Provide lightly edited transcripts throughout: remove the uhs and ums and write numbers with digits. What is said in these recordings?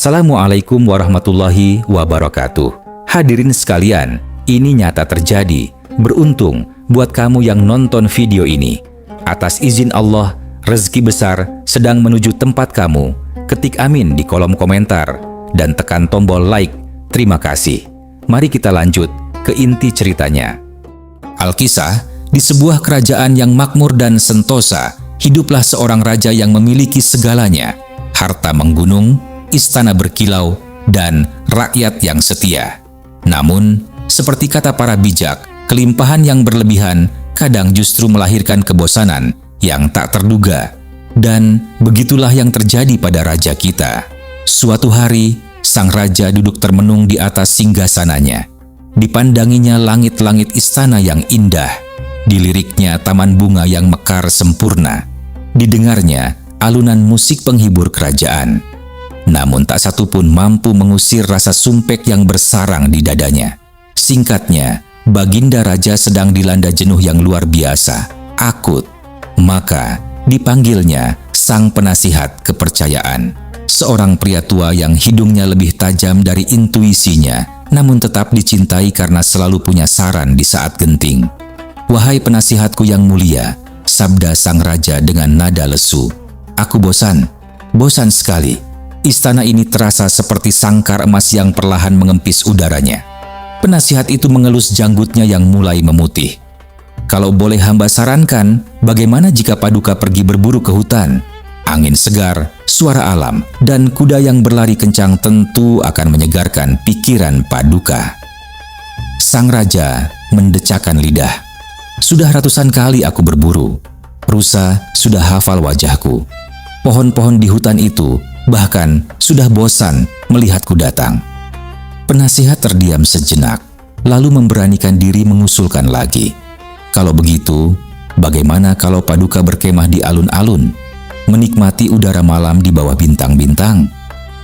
Assalamualaikum warahmatullahi wabarakatuh. Hadirin sekalian, ini nyata terjadi. Beruntung buat kamu yang nonton video ini. Atas izin Allah, rezeki besar sedang menuju tempat kamu. Ketik amin di kolom komentar dan tekan tombol like. Terima kasih. Mari kita lanjut ke inti ceritanya. Alkisah, di sebuah kerajaan yang makmur dan sentosa, hiduplah seorang raja yang memiliki segalanya. Harta menggunung, istana berkilau, dan rakyat yang setia. Namun, seperti kata para bijak, kelimpahan yang berlebihan kadang justru melahirkan kebosanan yang tak terduga. Dan begitulah yang terjadi pada raja kita. Suatu hari, sang raja duduk termenung di atas singgasananya. Dipandanginya langit-langit istana yang indah. Diliriknya taman bunga yang mekar sempurna. Didengarnya alunan musik penghibur kerajaan. Namun tak satu pun mampu mengusir rasa sumpek yang bersarang di dadanya. Singkatnya, Baginda Raja sedang dilanda jenuh yang luar biasa, akut. Maka dipanggilnya sang penasihat kepercayaan. Seorang pria tua yang hidungnya lebih tajam dari intuisinya, namun tetap dicintai karena selalu punya saran di saat genting. "Wahai penasihatku yang mulia," sabda sang raja dengan nada lesu. "Aku bosan sekali. Istana ini terasa seperti sangkar emas yang perlahan mengempis udaranya." Penasihat itu mengelus janggutnya yang mulai memutih. "Kalau boleh hamba sarankan, bagaimana jika Paduka pergi berburu ke hutan? Angin segar, suara alam, dan kuda yang berlari kencang tentu akan menyegarkan pikiran Paduka." Sang raja mendecakkan lidah. "Sudah ratusan kali aku berburu. Rusa sudah hafal wajahku. Pohon-pohon di hutan itu bahkan sudah bosan melihatku datang." Penasihat terdiam sejenak, lalu memberanikan diri mengusulkan lagi. "Kalau begitu, bagaimana kalau Paduka berkemah di alun-alun, menikmati udara malam di bawah bintang-bintang?"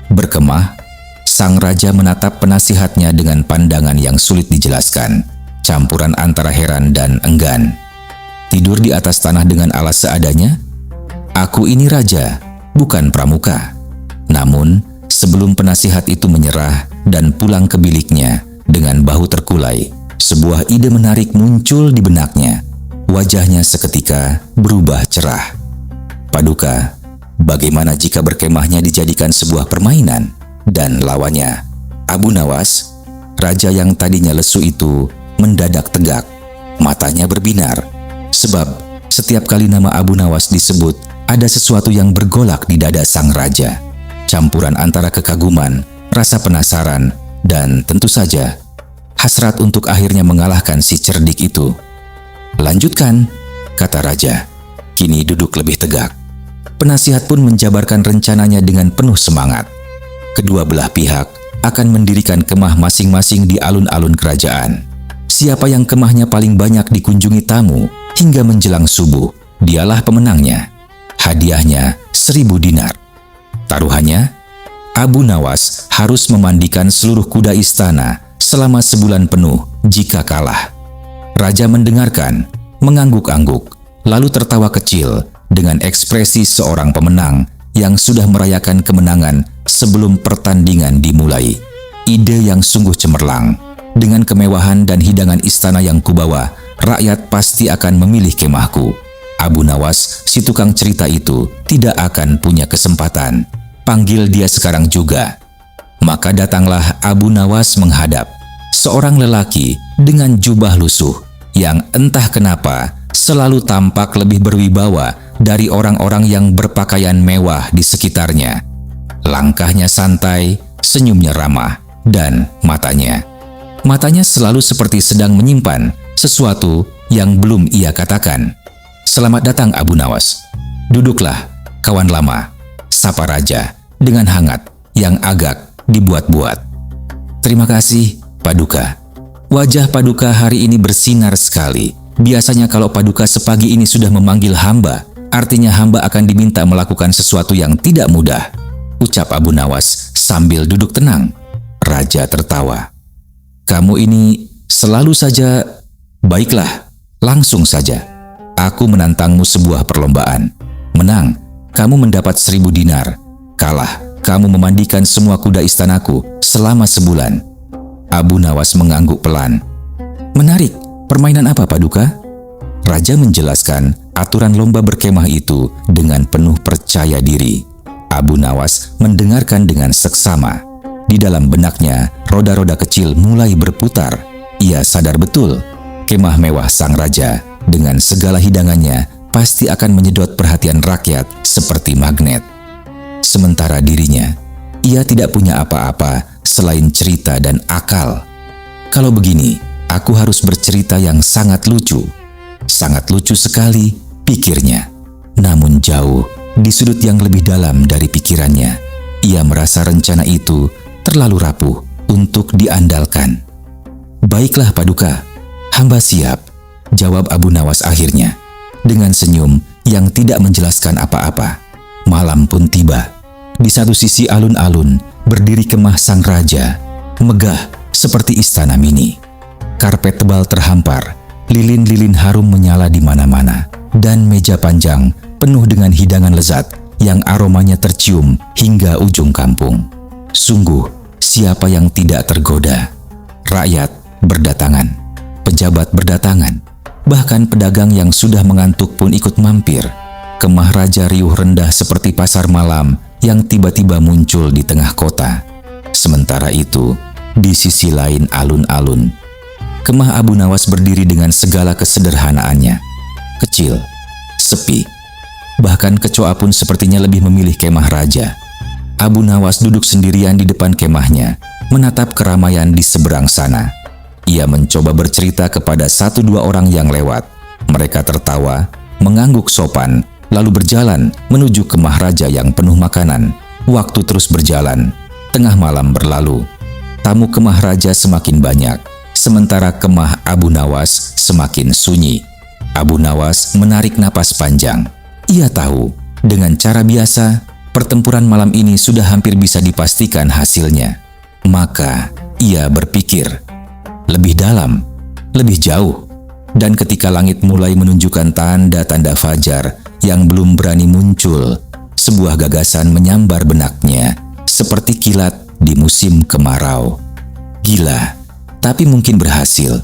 Berkemah, sang raja menatap penasihatnya dengan pandangan yang sulit dijelaskan, campuran antara heran dan enggan. "Tidur di atas tanah dengan alas seadanya? Aku ini raja, bukan pramuka." Namun, sebelum penasihat itu menyerah dan pulang ke biliknya dengan bahu terkulai, sebuah ide menarik muncul di benaknya. Wajahnya seketika berubah cerah. "Paduka, bagaimana jika berkemahnya dijadikan sebuah permainan?" Dan lawannya, Abu Nawas, raja yang tadinya lesu itu, mendadak tegak. Matanya berbinar, sebab setiap kali nama Abu Nawas disebut, ada sesuatu yang bergolak di dada sang raja. Campuran antara kekaguman, rasa penasaran, dan tentu saja hasrat untuk akhirnya mengalahkan si cerdik itu. "Lanjutkan," kata raja, kini duduk lebih tegak. Penasihat pun menjabarkan rencananya dengan penuh semangat. Kedua belah pihak akan mendirikan kemah masing-masing di alun-alun kerajaan. Siapa yang kemahnya paling banyak dikunjungi tamu hingga menjelang subuh, dialah pemenangnya. Hadiahnya 1000 dinar. Taruhannya, Abu Nawas harus memandikan seluruh kuda istana selama sebulan penuh jika kalah. Raja mendengarkan, mengangguk-angguk, lalu tertawa kecil dengan ekspresi seorang pemenang yang sudah merayakan kemenangan sebelum pertandingan dimulai. Ide yang sungguh cemerlang. Dengan kemewahan dan hidangan istana yang kubawa, rakyat pasti akan memilih kemahku. Abu Nawas, si tukang cerita itu, tidak akan punya kesempatan. Panggil dia sekarang juga." Maka datanglah Abu Nawas menghadap. Seorang lelaki dengan jubah lusuh yang entah kenapa selalu tampak lebih berwibawa dari orang-orang yang berpakaian mewah di sekitarnya. Langkahnya santai, senyumnya ramah, dan matanya selalu seperti sedang menyimpan sesuatu yang belum ia katakan. "Selamat datang Abu Nawas. Duduklah, kawan lama," sapa raja dengan hangat yang agak dibuat-buat. "Terima kasih, Paduka. Wajah Paduka hari ini bersinar sekali. Biasanya kalau Paduka sepagi ini sudah memanggil hamba, artinya hamba akan diminta melakukan sesuatu yang tidak mudah," ucap Abu Nawas sambil duduk tenang. Raja tertawa. "Kamu ini selalu saja..." "Baiklah, langsung saja. Aku menantangmu sebuah perlombaan. Menang, kamu mendapat 1000 dinar. Kalah, kamu memandikan semua kuda istanaku selama sebulan." Abu Nawas mengangguk pelan. "Menarik, permainan apa, Paduka?" Raja menjelaskan aturan lomba berkemah itu dengan penuh percaya diri. Abu Nawas mendengarkan dengan seksama. Di dalam benaknya, roda-roda kecil mulai berputar. Ia sadar betul, kemah mewah sang raja dengan segala hidangannya pasti akan menyedot perhatian rakyat seperti magnet. Sementara dirinya, ia tidak punya apa-apa selain cerita dan akal. "Kalau begini, aku harus bercerita yang sangat lucu." Sangat lucu sekali, pikirnya. Namun jauh, di sudut yang lebih dalam dari pikirannya, ia merasa rencana itu terlalu rapuh untuk diandalkan. "Baiklah, Paduka, hamba siap," jawab Abu Nawas akhirnya. Dengan senyum yang tidak menjelaskan apa-apa. Malam pun tiba. Di satu sisi alun-alun berdiri kemah sang raja, megah seperti istana mini. Karpet tebal terhampar, lilin-lilin harum menyala di mana-mana, dan meja panjang penuh dengan hidangan lezat yang aromanya tercium hingga ujung kampung. Sungguh, siapa yang tidak tergoda? Rakyat berdatangan, pejabat berdatangan, bahkan pedagang yang sudah mengantuk pun ikut mampir. Kemah raja riuh rendah seperti pasar malam yang tiba-tiba muncul di tengah kota. Sementara itu, di sisi lain alun-alun, kemah Abu Nawas berdiri dengan segala kesederhanaannya. Kecil, sepi, bahkan kecoa pun sepertinya lebih memilih kemah raja. Abu Nawas duduk sendirian di depan kemahnya, menatap keramaian di seberang sana. Ia mencoba bercerita kepada 1-2 orang yang lewat. Mereka tertawa, mengangguk sopan, lalu berjalan menuju kemah raja yang penuh makanan. Waktu terus berjalan, tengah malam berlalu. Tamu kemah raja semakin banyak, sementara kemah Abu Nawas semakin sunyi. Abu Nawas menarik napas panjang. Ia tahu, dengan cara biasa, pertempuran malam ini sudah hampir bisa dipastikan hasilnya. Maka, ia berpikir lebih dalam, lebih jauh. Dan ketika langit mulai menunjukkan tanda-tanda fajar yang belum berani muncul, sebuah gagasan menyambar benaknya seperti kilat di musim kemarau. Gila, tapi mungkin berhasil.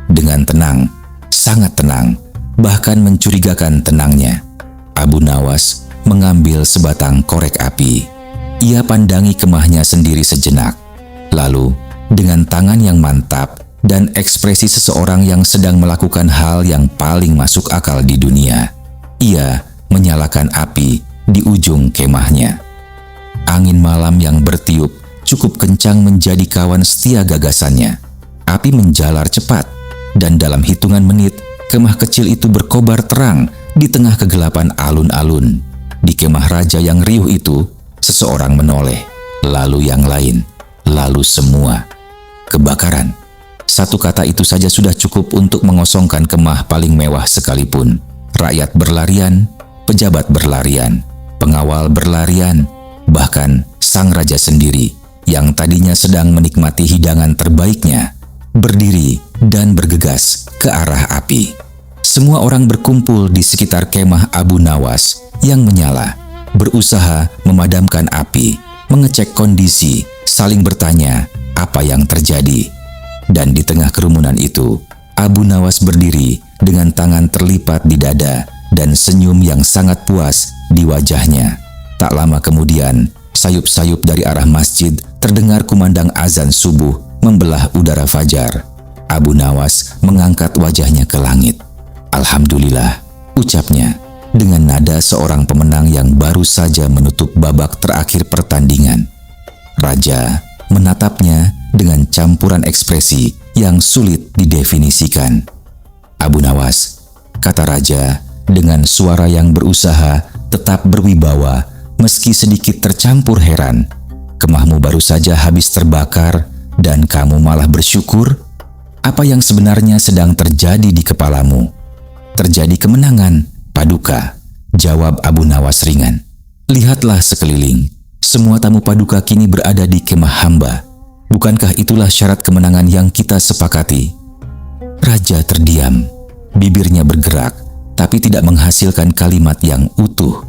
Dengan tenang, sangat tenang, bahkan mencurigakan tenangnya, Abu Nawas mengambil sebatang korek api. Ia pandangi kemahnya sendiri sejenak. Lalu, dengan tangan yang mantap dan ekspresi seseorang yang sedang melakukan hal yang paling masuk akal di dunia, ia menyalakan api di ujung kemahnya. Angin malam yang bertiup cukup kencang menjadi kawan setia gagasannya. Api menjalar cepat, dan dalam hitungan menit, kemah kecil itu berkobar terang di tengah kegelapan alun-alun. Di kemah raja yang riuh itu, seseorang menoleh, lalu yang lain, lalu semua. Kebakaran. Satu kata itu saja sudah cukup untuk mengosongkan kemah paling mewah sekalipun. Rakyat berlarian, pejabat berlarian, pengawal berlarian, bahkan sang raja sendiri yang tadinya sedang menikmati hidangan terbaiknya, berdiri dan bergegas ke arah api. Semua orang berkumpul di sekitar kemah Abu Nawas yang menyala, berusaha memadamkan api, mengecek kondisi, saling bertanya apa yang terjadi. Dan di tengah kerumunan itu, Abu Nawas berdiri dengan tangan terlipat di dada dan senyum yang sangat puas di wajahnya. Tak lama kemudian, sayup-sayup dari arah masjid terdengar kumandang azan subuh membelah udara fajar. Abu Nawas mengangkat wajahnya ke langit. "Alhamdulillah," ucapnya dengan nada seorang pemenang yang baru saja menutup babak terakhir pertandingan. Raja menatapnya dengan campuran ekspresi yang sulit didefinisikan. "Abu Nawas," kata raja dengan suara yang berusaha tetap berwibawa meski sedikit tercampur heran, "kemahmu baru saja habis terbakar dan kamu malah bersyukur? Apa yang sebenarnya sedang terjadi di kepalamu?" "Terjadi kemenangan, Paduka," jawab Abu Nawas ringan. "Lihatlah sekeliling, semua tamu Paduka kini berada di kemah hamba. Bukankah itulah syarat kemenangan yang kita sepakati?" Raja terdiam, bibirnya bergerak, tapi tidak menghasilkan kalimat yang utuh.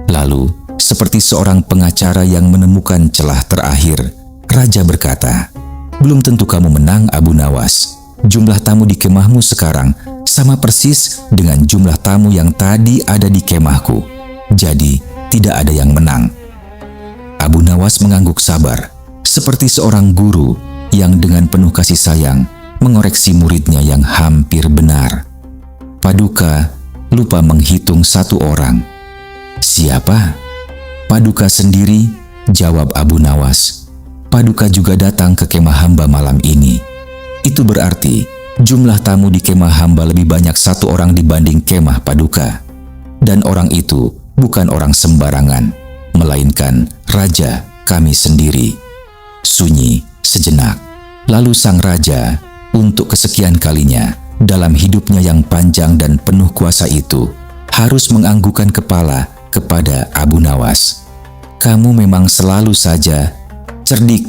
Lalu, Seperti seorang pengacara yang menemukan celah terakhir, raja berkata, "Belum tentu kamu menang, Abu Nawas. Jumlah tamu di kemahmu sekarang sama persis dengan jumlah tamu yang tadi ada di kemahku. Jadi, tidak ada yang menang." Abu Nawas mengangguk sabar, seperti seorang guru yang dengan penuh kasih sayang mengoreksi muridnya yang hampir benar. Paduka lupa menghitung satu orang. "Siapa?" "Paduka sendiri," jawab Abu Nawas. "Paduka juga datang ke kemah hamba malam ini. Itu berarti jumlah tamu di kemah hamba lebih banyak satu orang dibanding kemah Paduka. Dan orang itu bukan orang sembarangan, melainkan raja kami sendiri." Sunyi sejenak. Lalu sang raja, untuk kesekian kalinya dalam hidupnya yang panjang dan penuh kuasa itu, harus menganggukkan kepala kepada Abu Nawas. "Kamu memang selalu saja cerdik,"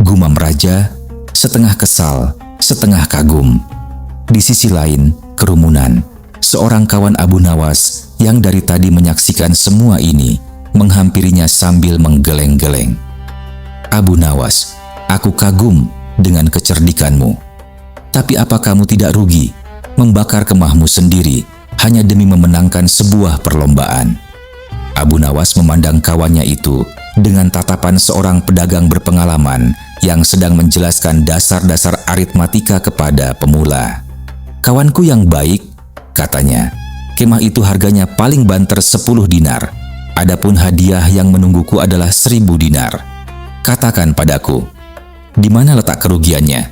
gumam raja, setengah kesal, setengah kagum. Di sisi lain, kerumunan, seorang kawan Abu Nawas yang dari tadi menyaksikan semua ini menghampirinya sambil menggeleng-geleng. "Abu Nawas, aku kagum dengan kecerdikanmu. Tapi apa kamu tidak rugi membakar kemahmu sendiri hanya demi memenangkan sebuah perlombaan?" Abu Nawas memandang kawannya itu dengan tatapan seorang pedagang berpengalaman yang sedang menjelaskan dasar-dasar aritmatika kepada pemula. "Kawanku yang baik," katanya, "kemah itu harganya paling banter 10 dinar. Adapun hadiah yang menungguku adalah 1000 dinar. Katakan padaku, di mana letak kerugiannya?"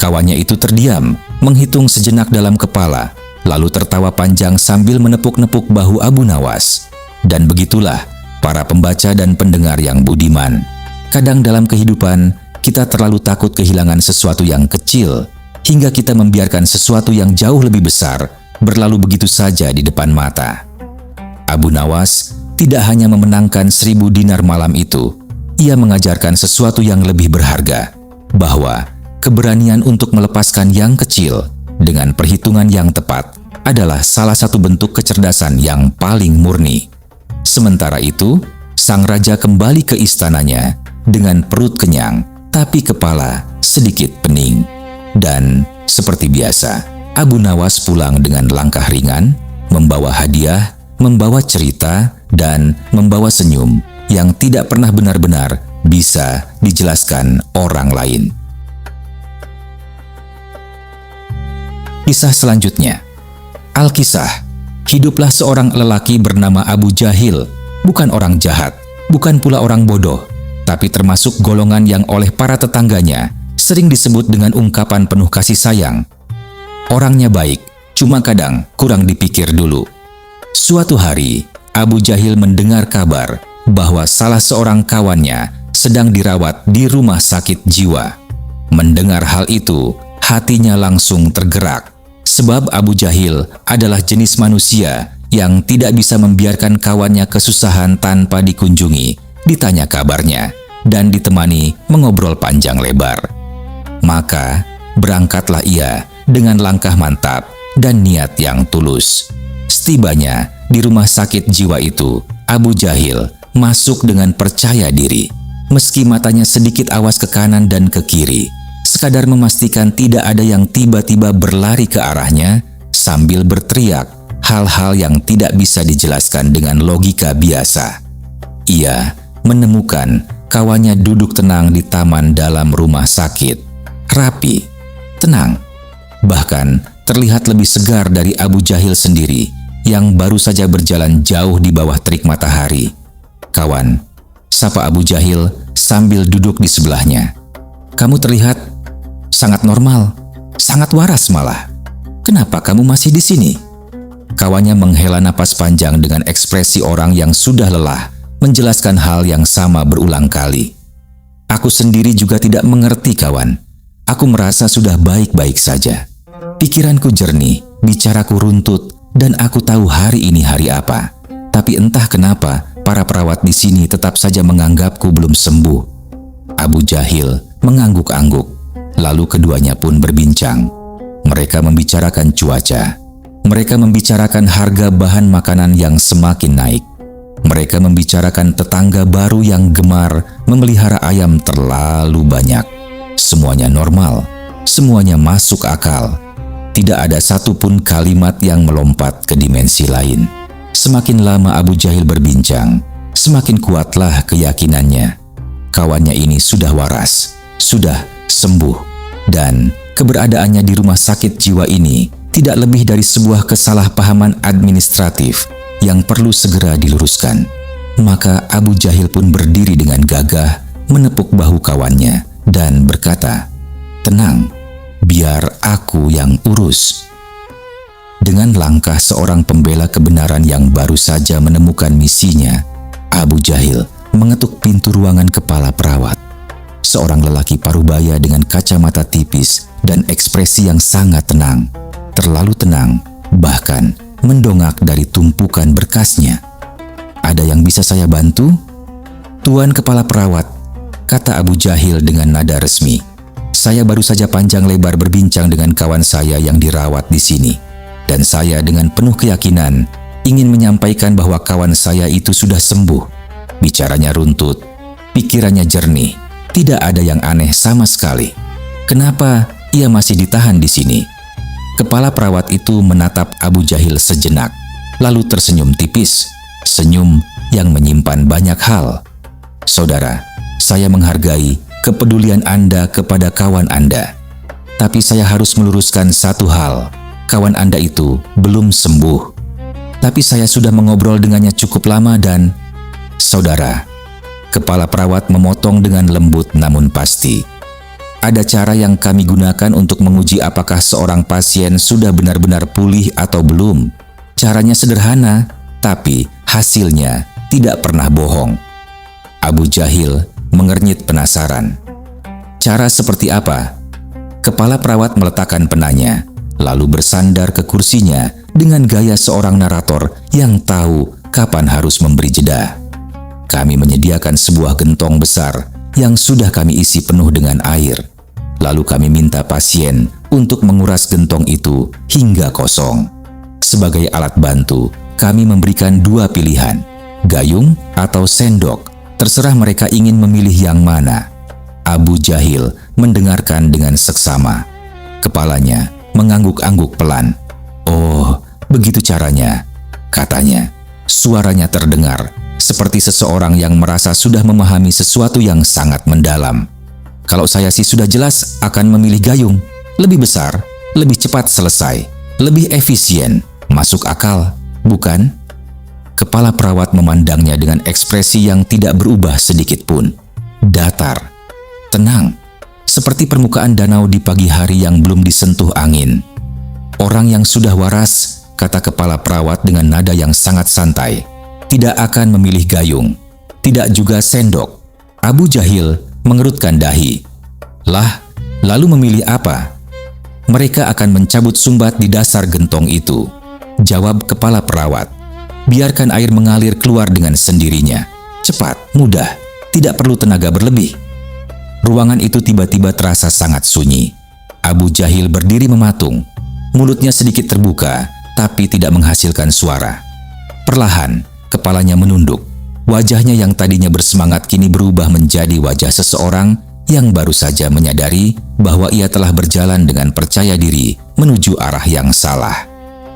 Kawannya itu terdiam, menghitung sejenak dalam kepala, lalu tertawa panjang sambil menepuk-nepuk bahu Abu Nawas. Dan begitulah para pembaca dan pendengar yang budiman. Kadang dalam kehidupan, kita terlalu takut kehilangan sesuatu yang kecil, hingga kita membiarkan sesuatu yang jauh lebih besar berlalu begitu saja di depan mata. Abu Nawas tidak hanya memenangkan 1000 dinar malam itu, ia mengajarkan sesuatu yang lebih berharga, bahwa keberanian untuk melepaskan yang kecil dengan perhitungan yang tepat adalah salah satu bentuk kecerdasan yang paling murni. Sementara itu, sang raja kembali ke istananya dengan perut kenyang, tapi kepala sedikit pening. Dan seperti biasa, Abu Nawas pulang dengan langkah ringan, membawa hadiah, membawa cerita, dan membawa senyum yang tidak pernah benar-benar bisa dijelaskan orang lain. Kisah selanjutnya. Alkisah. Hiduplah seorang lelaki bernama Abu Jahil, bukan orang jahat, bukan pula orang bodoh, tapi termasuk golongan yang oleh para tetangganya sering disebut dengan ungkapan penuh kasih sayang. Orangnya baik, cuma kadang kurang dipikir dulu. Suatu hari, Abu Jahil mendengar kabar bahwa salah seorang kawannya sedang dirawat di rumah sakit jiwa. Mendengar hal itu, hatinya langsung tergerak, sebab Abu Jahil adalah jenis manusia yang tidak bisa membiarkan kawannya kesusahan tanpa dikunjungi, ditanya kabarnya, dan ditemani mengobrol panjang lebar. Maka, berangkatlah ia dengan langkah mantap dan niat yang tulus. Setibanya di rumah sakit jiwa itu, Abu Jahil masuk dengan percaya diri, meski matanya sedikit awas ke kanan dan ke kiri, sekadar memastikan tidak ada yang tiba-tiba berlari ke arahnya sambil berteriak hal-hal yang tidak bisa dijelaskan dengan logika biasa. Ia menemukan kawannya duduk tenang di taman dalam rumah sakit, rapi, tenang, bahkan terlihat lebih segar dari Abu Jahil sendiri yang baru saja berjalan jauh di bawah terik matahari. "Kawan," sapa Abu Jahil sambil duduk di sebelahnya, "kamu terlihat sangat normal, sangat waras malah. Kenapa kamu masih di sini?" Kawannya menghela napas panjang dengan ekspresi orang yang sudah lelah menjelaskan hal yang sama berulang kali. "Aku sendiri juga tidak mengerti, kawan. Aku merasa sudah baik-baik saja. Pikiranku jernih, bicaraku runtut, dan aku tahu hari ini hari apa. Tapi entah kenapa para perawat di sini tetap saja menganggapku belum sembuh." Abu Jahil mengangguk-angguk, lalu keduanya pun berbincang. Mereka membicarakan cuaca. Mereka membicarakan harga bahan makanan yang semakin naik. Mereka membicarakan tetangga baru yang gemar memelihara ayam terlalu banyak. Semuanya normal, semuanya masuk akal. Tidak ada satupun kalimat yang melompat ke dimensi lain. Semakin lama Abu Jahil berbincang, semakin kuatlah keyakinannya. Kawannya ini sudah waras, sudah sembuh, dan keberadaannya di rumah sakit jiwa ini tidak lebih dari sebuah kesalahpahaman administratif yang perlu segera diluruskan. Maka Abu Jahil pun berdiri dengan gagah, menepuk bahu kawannya dan berkata, "Tenang, biar aku yang urus." Dengan langkah seorang pembela kebenaran yang baru saja menemukan misinya, Abu Jahil mengetuk pintu ruangan kepala perawat. Seorang lelaki parubaya dengan kacamata tipis dan ekspresi yang sangat tenang, terlalu tenang, bahkan mendongak dari tumpukan berkasnya. "Ada yang bisa saya bantu?" "Tuan kepala perawat," kata Abu Jahil dengan nada resmi. "Saya baru saja panjang lebar berbincang dengan kawan saya yang dirawat di sini. Dan saya dengan penuh keyakinan ingin menyampaikan bahwa kawan saya itu sudah sembuh. Bicaranya runtut, pikirannya jernih, tidak ada yang aneh sama sekali. Kenapa ia masih ditahan di sini?" Kepala perawat itu menatap Abu Jahil sejenak, lalu tersenyum tipis, senyum yang menyimpan banyak hal. "Saudara, saya menghargai kepedulian Anda kepada kawan Anda. Tapi saya harus meluruskan satu hal. Kawan Anda itu belum sembuh. Tapi saya sudah mengobrol dengannya cukup lama dan..." "Saudara," kepala perawat memotong dengan lembut namun pasti, "ada cara yang kami gunakan untuk menguji apakah seorang pasien sudah benar-benar pulih atau belum. Caranya sederhana, tapi hasilnya tidak pernah bohong." Abu Jahil mengernyit penasaran. "Cara seperti apa?" Kepala perawat meletakkan penanya, lalu bersandar ke kursinya dengan gaya seorang narator yang tahu kapan harus memberi jeda. "Kami menyediakan sebuah gentong besar yang sudah kami isi penuh dengan air. Lalu kami minta pasien untuk menguras gentong itu hingga kosong. Sebagai alat bantu, kami memberikan dua pilihan, gayung atau sendok. Terserah mereka ingin memilih yang mana." Abu Jahil mendengarkan dengan seksama. Kepalanya mengangguk-angguk pelan. "Oh, begitu caranya," katanya. Suaranya terdengar seperti seseorang yang merasa sudah memahami sesuatu yang sangat mendalam. "Kalau saya sih sudah jelas akan memilih gayung. Lebih besar, lebih cepat selesai, lebih efisien, masuk akal, bukan?" Kepala perawat memandangnya dengan ekspresi yang tidak berubah sedikit pun. Datar, tenang, seperti permukaan danau di pagi hari yang belum disentuh angin. "Orang yang sudah waras," kata kepala perawat dengan nada yang sangat santai, "tidak akan memilih gayung, tidak juga sendok." Abu Jahil mengerutkan dahi. "Lah, lalu memilih apa?" "Mereka akan mencabut sumbat di dasar gentong itu," jawab kepala perawat. "Biarkan air mengalir keluar dengan sendirinya. Cepat, mudah, tidak perlu tenaga berlebih." Ruangan itu tiba-tiba terasa sangat sunyi. Abu Jahil berdiri mematung. Mulutnya sedikit terbuka, tapi tidak menghasilkan suara. Perlahan, kepalanya menunduk. Wajahnya yang tadinya bersemangat kini berubah menjadi wajah seseorang yang baru saja menyadari bahwa ia telah berjalan dengan percaya diri menuju arah yang salah.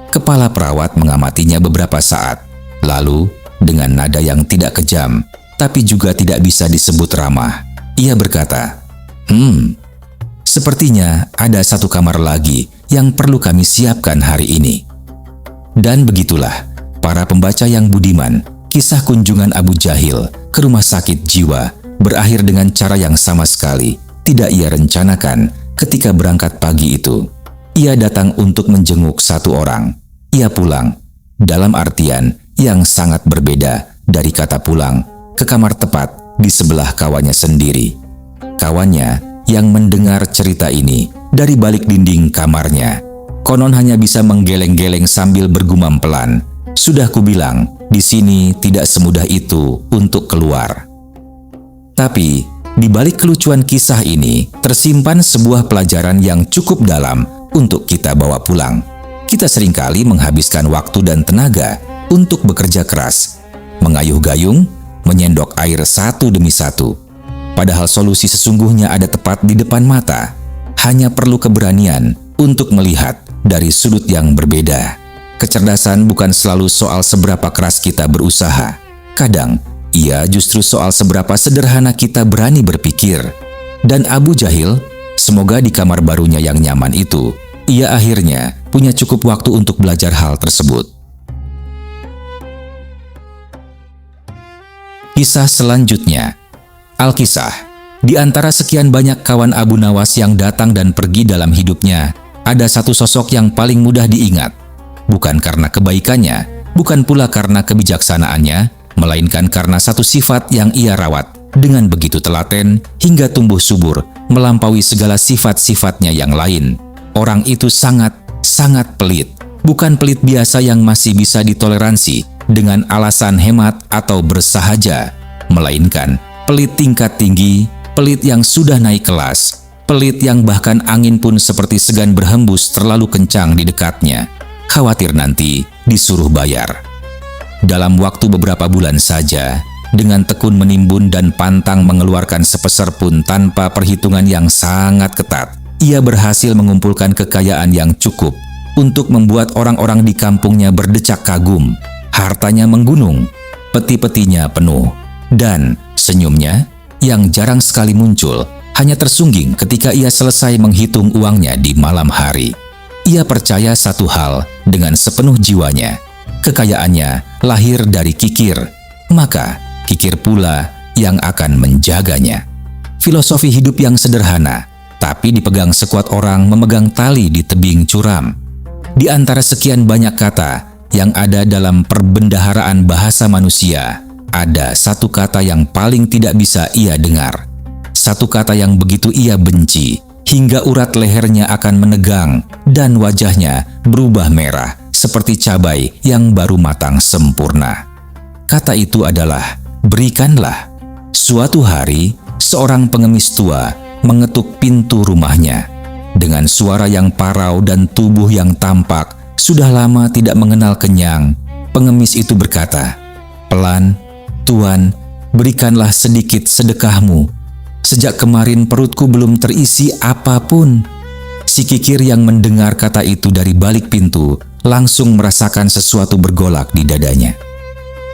Kepala perawat mengamatinya beberapa saat, lalu dengan nada yang tidak kejam, tapi juga tidak bisa disebut ramah, ia berkata, Sepertinya ada satu kamar lagi yang perlu kami siapkan hari ini." Dan begitulah, para pembaca yang budiman, kisah kunjungan Abu Jahil ke rumah sakit jiwa berakhir dengan cara yang sama sekali tidak ia rencanakan ketika berangkat pagi itu. Ia datang untuk menjenguk satu orang. Ia pulang, dalam artian yang sangat berbeda dari kata pulang, ke kamar tepat di sebelah kawannya sendiri. Kawannya yang mendengar cerita ini dari balik dinding kamarnya, konon hanya bisa menggeleng-geleng sambil bergumam pelan, "Sudah kubilang, di sini tidak semudah itu untuk keluar." Tapi di balik kelucuan kisah ini tersimpan sebuah pelajaran yang cukup dalam untuk kita bawa pulang. Kita seringkali menghabiskan waktu dan tenaga untuk bekerja keras, mengayuh gayung, menyendok air satu demi satu. Padahal solusi sesungguhnya ada tepat di depan mata. Hanya perlu keberanian untuk melihat dari sudut yang berbeda. Kecerdasan bukan selalu soal seberapa keras kita berusaha. Kadang, ia justru soal seberapa sederhana kita berani berpikir. Dan Abu Jahil, semoga di kamar barunya yang nyaman itu, ia akhirnya punya cukup waktu untuk belajar hal tersebut. Kisah selanjutnya. Al-Kisah. Di antara sekian banyak kawan Abu Nawas yang datang dan pergi dalam hidupnya, ada satu sosok yang paling mudah diingat. Bukan karena kebaikannya, bukan pula karena kebijaksanaannya, melainkan karena satu sifat yang ia rawat dengan begitu telaten hingga tumbuh subur, melampaui segala sifat-sifatnya yang lain. Orang itu sangat pelit. Bukan pelit biasa yang masih bisa ditoleransi dengan alasan hemat atau bersahaja, melainkan pelit tingkat tinggi, pelit yang sudah naik kelas, pelit yang bahkan angin pun seperti segan berhembus terlalu kencang di dekatnya, khawatir nanti disuruh bayar. Dalam waktu beberapa bulan saja, dengan tekun menimbun dan pantang mengeluarkan sepeser pun tanpa perhitungan yang sangat ketat, ia berhasil mengumpulkan kekayaan yang cukup untuk membuat orang-orang di kampungnya berdecak kagum. Hartanya menggunung, peti-petinya penuh, dan senyumnya yang jarang sekali muncul hanya tersungging ketika ia selesai menghitung uangnya di malam hari. Ia percaya satu hal dengan sepenuh jiwanya. Kekayaannya lahir dari kikir, maka kikir pula yang akan menjaganya. Filosofi hidup yang sederhana, tapi dipegang sekuat orang memegang tali di tebing curam. Di antara sekian banyak kata yang ada dalam perbendaharaan bahasa manusia, ada satu kata yang paling tidak bisa ia dengar. Satu kata yang begitu ia benci, hingga urat lehernya akan menegang dan wajahnya berubah merah seperti cabai yang baru matang sempurna. Kata itu adalah berikanlah. Suatu hari, seorang pengemis tua mengetuk pintu rumahnya. Dengan suara yang parau dan tubuh yang tampak sudah lama tidak mengenal kenyang, pengemis itu berkata, "Pelan, Tuan, berikanlah sedikit sedekahmu. Sejak kemarin perutku belum terisi apapun." Si kikir yang mendengar kata itu dari balik pintu langsung merasakan sesuatu bergolak di dadanya.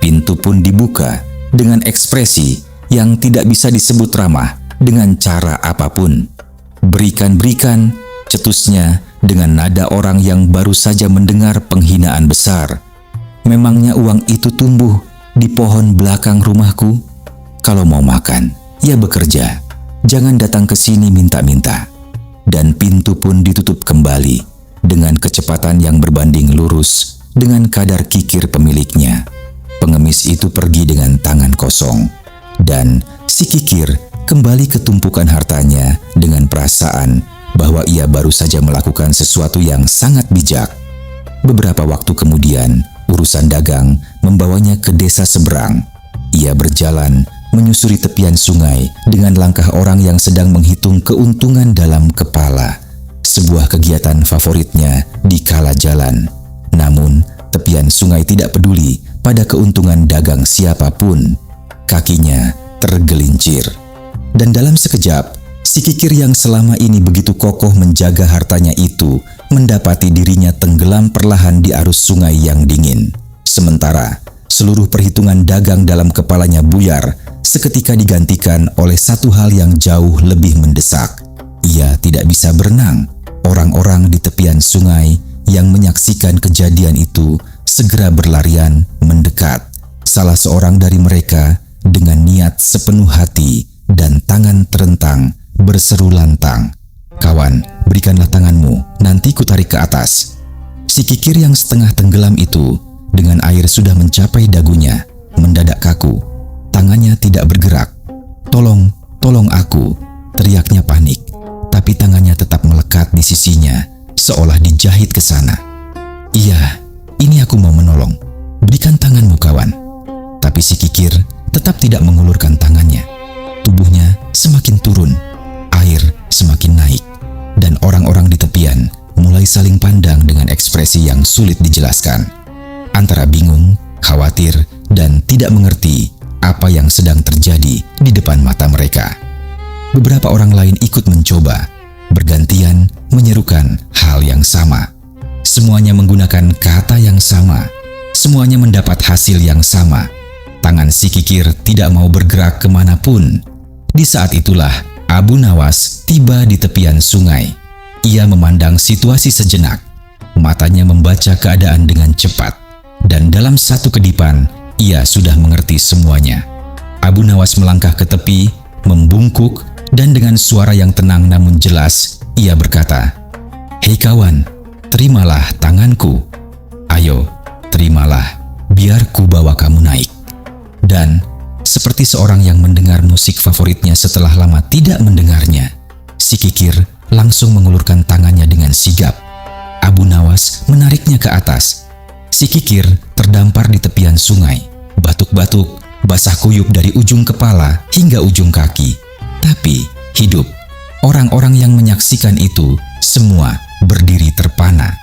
Pintu pun dibuka dengan ekspresi yang tidak bisa disebut ramah dengan cara apapun. "Berikan, cetusnya dengan nada orang yang baru saja mendengar penghinaan besar. "Memangnya uang itu tumbuh di pohon belakang rumahku? Kalau mau makan, ya bekerja. Jangan datang ke sini minta-minta." Dan pintu pun ditutup kembali dengan kecepatan yang berbanding lurus dengan kadar kikir pemiliknya. Pengemis itu pergi dengan tangan kosong, dan si kikir kembali ke tumpukan hartanya dengan perasaan bahwa ia baru saja melakukan sesuatu yang sangat bijak. Beberapa waktu kemudian, urusan dagang membawanya ke desa seberang. Ia berjalan menyusuri tepian sungai dengan langkah orang yang sedang menghitung keuntungan dalam kepala. Sebuah kegiatan favoritnya di kala jalan. Namun, tepian sungai tidak peduli pada keuntungan dagang siapapun. Kakinya tergelincir. Dan dalam sekejap, si kikir yang selama ini begitu kokoh menjaga hartanya itu mendapati dirinya tenggelam perlahan di arus sungai yang dingin. Sementara seluruh perhitungan dagang dalam kepalanya buyar seketika digantikan oleh satu hal yang jauh lebih mendesak. Ia tidak bisa berenang. Orang-orang di tepian sungai yang menyaksikan kejadian itu segera berlarian mendekat. Salah seorang dari mereka dengan niat sepenuh hati dan tangan terentang berseru lantang, "Kawan, berikanlah tanganmu, nanti kutarik ke atas." Si kikir yang setengah tenggelam itu dengan air sudah mencapai dagunya, mendadak kaku. Tangannya tidak bergerak. Tolong aku," teriaknya panik. Tapi tangannya tetap melekat di sisinya, seolah dijahit ke sana. "Iya, ini aku mau menolong. Berikan tanganmu, kawan." Tapi si kikir tetap tidak mengulurkan tangannya. Tubuhnya semakin turun, air semakin naik, dan orang-orang di tepian mulai saling pandang dengan ekspresi yang sulit dijelaskan. Antara bingung, khawatir, dan tidak mengerti apa yang sedang terjadi di depan mata mereka. Beberapa orang lain ikut mencoba, bergantian menyerukan hal yang sama. Semuanya menggunakan kata yang sama. Semuanya mendapat hasil yang sama. Tangan si kikir tidak mau bergerak kemanapun. Di saat itulah Abu Nawas tiba di tepian sungai. Ia memandang situasi sejenak. Matanya membaca keadaan dengan cepat. Dan dalam satu kedipan, ia sudah mengerti semuanya. Abu Nawas melangkah ke tepi, membungkuk, dan dengan suara yang tenang namun jelas, ia berkata, "Hei kawan, terimalah tanganku. Ayo, terimalah, biar ku bawa kamu naik." Dan seperti seorang yang mendengar musik favoritnya setelah lama tidak mendengarnya, si kikir langsung mengulurkan tangannya dengan sigap. Abu Nawas menariknya ke atas. Si kikir terdampar di tepian sungai, batuk-batuk, basah kuyup dari ujung kepala hingga ujung kaki. Tapi hidup. Orang-orang yang menyaksikan itu semua berdiri terpana.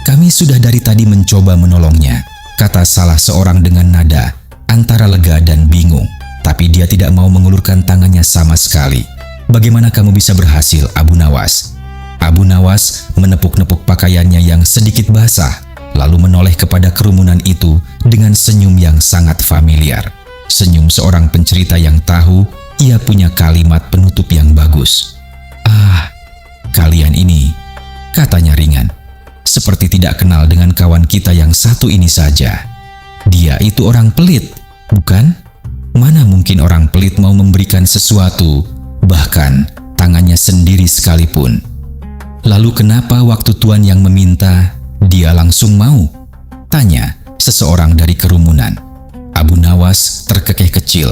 "Kami sudah dari tadi mencoba menolongnya," kata salah seorang dengan nada antara lega dan bingung. Tapi dia tidak mau mengulurkan tangannya sama sekali. "Bagaimana kamu bisa berhasil, Abu Nawas?" Abu Nawas menepuk-nepuk pakaiannya yang sedikit basah, lalu menoleh kepada kerumunan itu dengan senyum yang sangat familiar. Senyum seorang pencerita yang tahu ia punya kalimat penutup yang bagus. "Ah, kalian ini," katanya ringan, "seperti tidak kenal dengan kawan kita yang satu ini saja. Dia itu orang pelit, bukan? Mana mungkin orang pelit mau memberikan sesuatu, bahkan tangannya sendiri sekalipun. Lalu kenapa waktu Tuan yang meminta, dia langsung mau?" tanya seseorang dari kerumunan. Abu Nawas terkekeh kecil.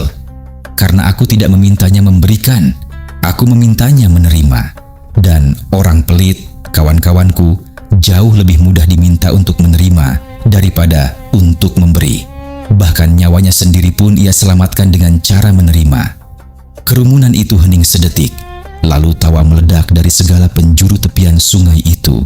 "Karena aku tidak memintanya memberikan, aku memintanya menerima. Dan orang pelit, kawan-kawanku, jauh lebih mudah diminta untuk menerima daripada untuk memberi. Bahkan nyawanya sendiri pun ia selamatkan dengan cara menerima." Kerumunan itu hening sedetik, lalu tawa meledak dari segala penjuru tepian sungai itu.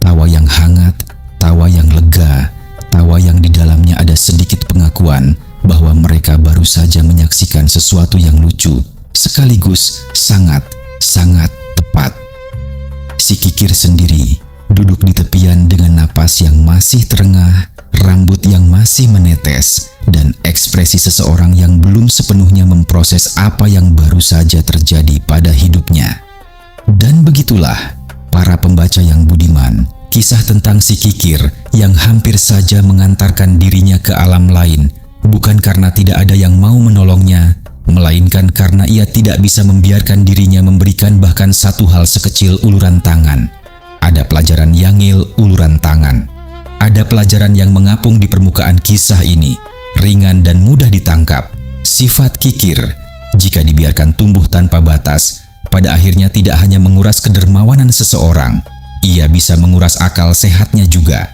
Tawa yang hangat, tawa yang lega, tawa yang di dalamnya ada sedikit pengakuan bahwa mereka baru saja menyaksikan sesuatu yang lucu, sekaligus sangat tepat. Si kikir sendiri duduk di tepian dengan napas yang masih terengah, rambut yang masih menetes, dan ekspresi seseorang yang belum sepenuhnya memproses apa yang baru saja terjadi pada hidupnya. Dan begitulah para pembaca yang budiman, kisah tentang si kikir yang hampir saja mengantarkan dirinya ke alam lain, bukan karena tidak ada yang mau menolongnya, melainkan karena ia tidak bisa membiarkan dirinya memberikan bahkan satu hal sekecil uluran tangan. Ada pelajaran yangil uluran tangan. Ada pelajaran yang mengapung di permukaan kisah ini, ringan dan mudah ditangkap. Sifat kikir, jika dibiarkan tumbuh tanpa batas, pada akhirnya tidak hanya menguras kedermawanan seseorang, ia bisa menguras akal sehatnya juga.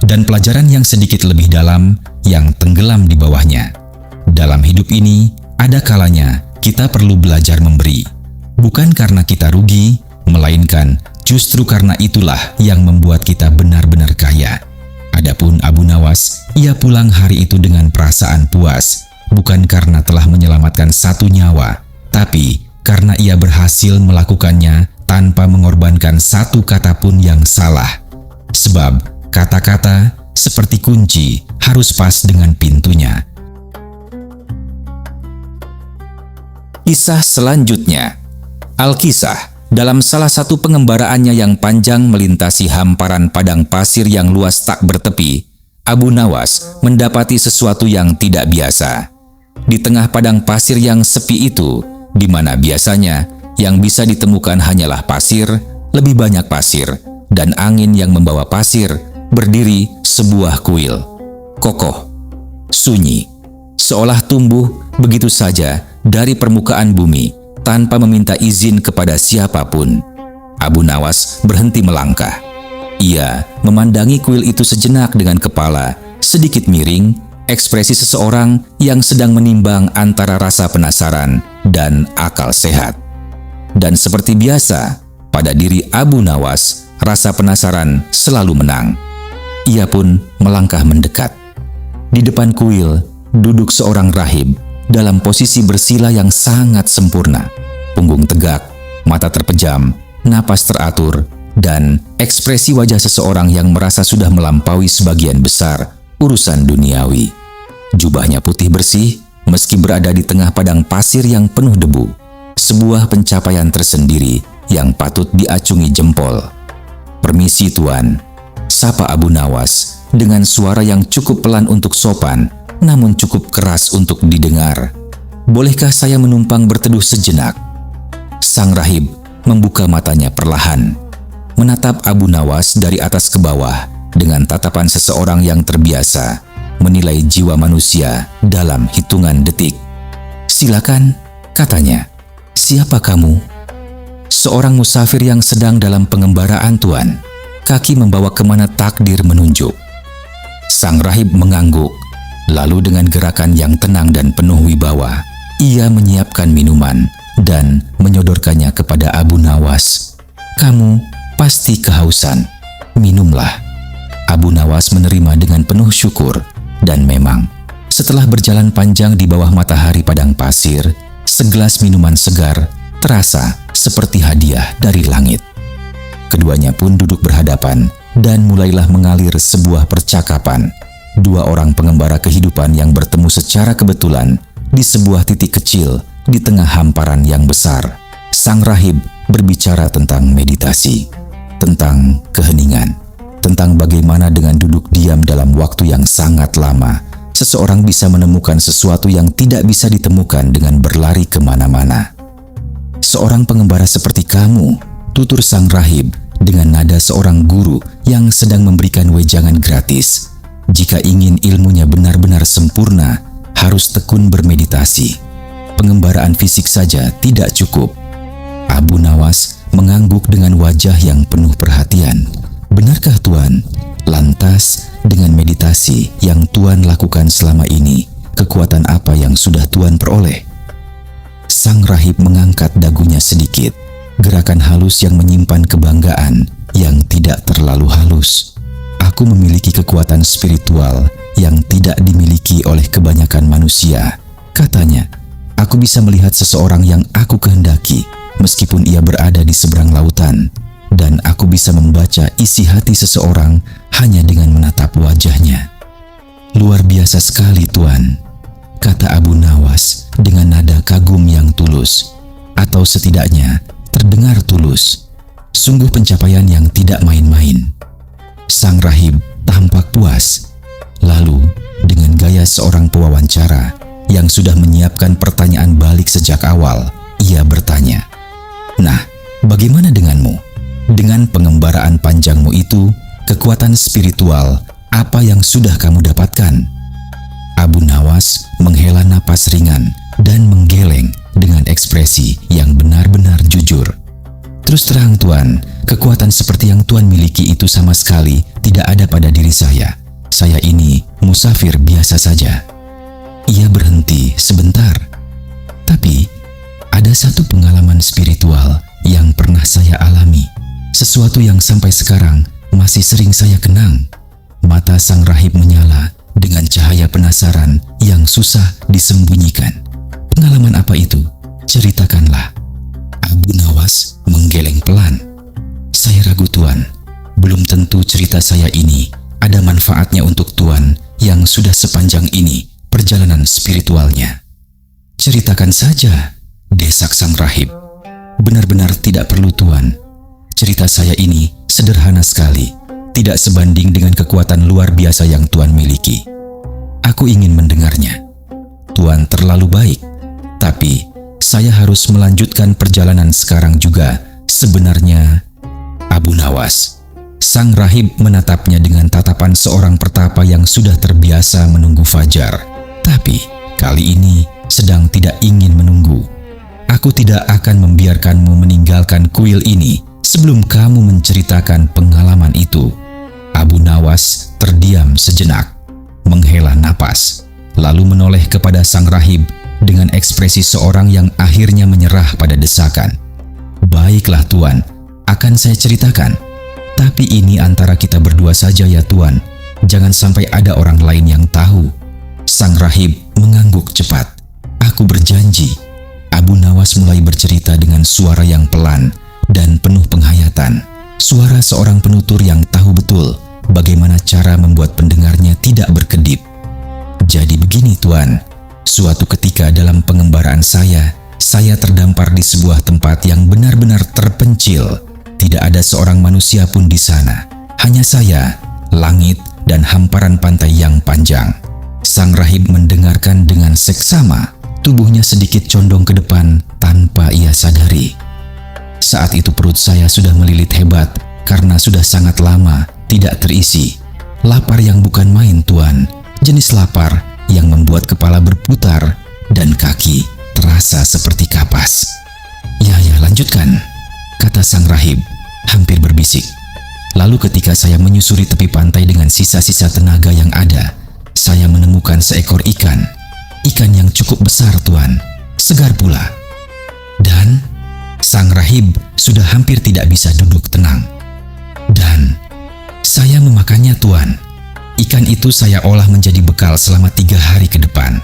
Dan pelajaran yang sedikit lebih dalam, yang tenggelam di bawahnya. Dalam hidup ini, ada kalanya kita perlu belajar memberi. Bukan karena kita rugi, melainkan justru karena itulah yang membuat kita benar-benar kaya. Adapun Abu Nawas, ia pulang hari itu dengan perasaan puas, bukan karena telah menyelamatkan satu nyawa, tapi karena ia berhasil melakukannya tanpa mengorbankan satu kata pun yang salah. Sebab kata-kata seperti kunci harus pas dengan pintunya. Kisah selanjutnya. Al-Kisah. Dalam salah satu pengembaraannya yang panjang melintasi hamparan padang pasir yang luas tak bertepi, Abu Nawas mendapati sesuatu yang tidak biasa. Di tengah padang pasir yang sepi itu, di mana biasanya yang bisa ditemukan hanyalah pasir, lebih banyak pasir, dan angin yang membawa pasir, berdiri sebuah kuil. Kokoh, sunyi, seolah tumbuh begitu saja dari permukaan bumi, tanpa meminta izin kepada siapapun. Abu Nawas berhenti melangkah. Ia memandangi kuil itu sejenak dengan kepala sedikit miring, ekspresi seseorang yang sedang menimbang antara rasa penasaran dan akal sehat. Dan seperti biasa, pada diri Abu Nawas, rasa penasaran selalu menang. Ia pun melangkah mendekat. Di depan kuil, duduk seorang rahib dalam posisi bersila yang sangat sempurna. Punggung tegak, mata terpejam, napas teratur, dan ekspresi wajah seseorang yang merasa sudah melampaui sebagian besar urusan duniawi. Jubahnya putih bersih, meski berada di tengah padang pasir yang penuh debu. Sebuah pencapaian tersendiri yang patut diacungi jempol. "Permisi Tuan," sapa Abu Nawas dengan suara yang cukup pelan untuk sopan, namun cukup keras untuk didengar. "Bolehkah saya menumpang berteduh sejenak?" Sang rahib membuka matanya perlahan, menatap Abu Nawas dari atas ke bawah dengan tatapan seseorang yang terbiasa menilai jiwa manusia dalam hitungan detik. "Silakan," katanya. "Siapa kamu?" "Seorang musafir yang sedang dalam pengembaraan, Tuan. Kaki membawa kemana takdir menunjuk." Sang rahib mengangguk, lalu dengan gerakan yang tenang dan penuh wibawa, ia menyiapkan minuman dan menyodorkannya kepada Abu Nawas. "Kamu pasti kehausan. Minumlah." Abu Nawas menerima dengan penuh syukur. Dan memang, setelah berjalan panjang di bawah matahari padang pasir, segelas minuman segar terasa seperti hadiah dari langit. Keduanya pun duduk berhadapan dan mulailah mengalir sebuah percakapan. Dua orang pengembara kehidupan yang bertemu secara kebetulan di sebuah titik kecil di tengah hamparan yang besar. Sang rahib berbicara tentang meditasi, tentang keheningan, tentang bagaimana dengan duduk diam dalam waktu yang sangat lama, seseorang bisa menemukan sesuatu yang tidak bisa ditemukan dengan berlari kemana-mana. "Seorang pengembara seperti kamu," tutur sang rahib dengan nada seorang guru yang sedang memberikan wejangan gratis. "Jika ingin ilmunya benar-benar sempurna, harus tekun bermeditasi. Pengembaraan fisik saja tidak cukup." Abu Nawas mengangguk dengan wajah yang penuh perhatian. "Benarkah Tuan? Lantas, dengan meditasi yang Tuan lakukan selama ini, kekuatan apa yang sudah Tuan peroleh?" Sang rahib mengangkat dagunya sedikit, gerakan halus yang menyimpan kebanggaan yang tidak terlalu halus. "Aku memiliki kekuatan spiritual yang tidak dimiliki oleh kebanyakan manusia," katanya. "Aku bisa melihat seseorang yang aku kehendaki, meskipun ia berada di seberang lautan. Dan aku bisa membaca isi hati seseorang hanya dengan menatap wajahnya." "Luar biasa sekali, Tuan," kata Abu Nawas dengan nada kagum yang tulus, atau setidaknya terdengar tulus. Sungguh pencapaian yang tidak main-main. Sang rahib tampak puas. Lalu, dengan gaya seorang pewawancara yang sudah menyiapkan pertanyaan balik sejak awal, ia bertanya, "Nah, bagaimana denganmu? Dengan pengembaraan panjangmu itu, kekuatan spiritual apa yang sudah kamu dapatkan?" Abu Nawas menghela napas ringan dan menggeleng dengan ekspresi yang benar-benar jujur. "Terus terang Tuan, kekuatan seperti yang Tuan miliki itu sama sekali tidak ada pada diri saya. Saya ini musafir biasa saja." Ia berhenti sebentar. "Tapi, ada satu pengalaman spiritual yang pernah saya alami. Sesuatu yang sampai sekarang masih sering saya kenang." Mata sang rahib menyala dengan cahaya penasaran yang susah disembunyikan. "Pengalaman apa itu? Ceritakanlah." Abu Nawas menggeleng pelan. "Saya ragu Tuan, belum tentu cerita saya ini ada manfaatnya untuk Tuan yang sudah sepanjang ini perjalanan spiritualnya." "Ceritakan saja," desak sang rahib. "Benar-benar tidak perlu Tuan. Cerita saya ini sederhana sekali, tidak sebanding dengan kekuatan luar biasa yang Tuan miliki. Aku ingin mendengarnya. Tuan terlalu baik, tapi saya harus melanjutkan perjalanan sekarang juga. Sebenarnya..." Abu Nawas, sang rahib menatapnya dengan tatapan seorang pertapa yang sudah terbiasa menunggu fajar, tapi kali ini sedang tidak ingin menunggu. "Aku tidak akan membiarkanmu meninggalkan kuil ini sebelum kamu menceritakan pengalaman itu." Abu Nawas terdiam sejenak, menghela napas, lalu menoleh kepada sang rahib dengan ekspresi seorang yang akhirnya menyerah pada desakan. "Baiklah Tuan, akan saya ceritakan. Tapi ini antara kita berdua saja ya Tuan. Jangan sampai ada orang lain yang tahu." Sang rahib mengangguk cepat. "Aku berjanji." Abu Nawas mulai bercerita dengan suara yang pelan dan penuh penghayatan. Suara seorang penutur yang tahu betul bagaimana cara membuat pendengarnya tidak berkedip. "Jadi begini Tuan, suatu ketika dalam pengembaraan saya terdampar di sebuah tempat yang benar-benar terpencil. Tidak ada seorang manusia pun di sana. Hanya saya, langit, dan hamparan pantai yang panjang." Sang rahib mendengarkan dengan seksama. Tubuhnya sedikit condong ke depan tanpa ia sadari. Saat itu perut saya sudah melilit hebat karena sudah sangat lama tidak terisi. Lapar yang bukan main Tuan, jenis lapar yang membuat kepala berputar dan kaki terasa seperti kapas. Ya, lanjutkan," kata sang rahib hampir berbisik. "Lalu ketika saya menyusuri tepi pantai dengan sisa-sisa tenaga yang ada, saya menemukan seekor ikan. Ikan yang cukup besar Tuan, segar pula. Dan sang rahib sudah hampir tidak bisa duduk tenang. Dan saya memakannya Tuan. Ikan itu saya olah menjadi bekal selama 3 hari ke depan.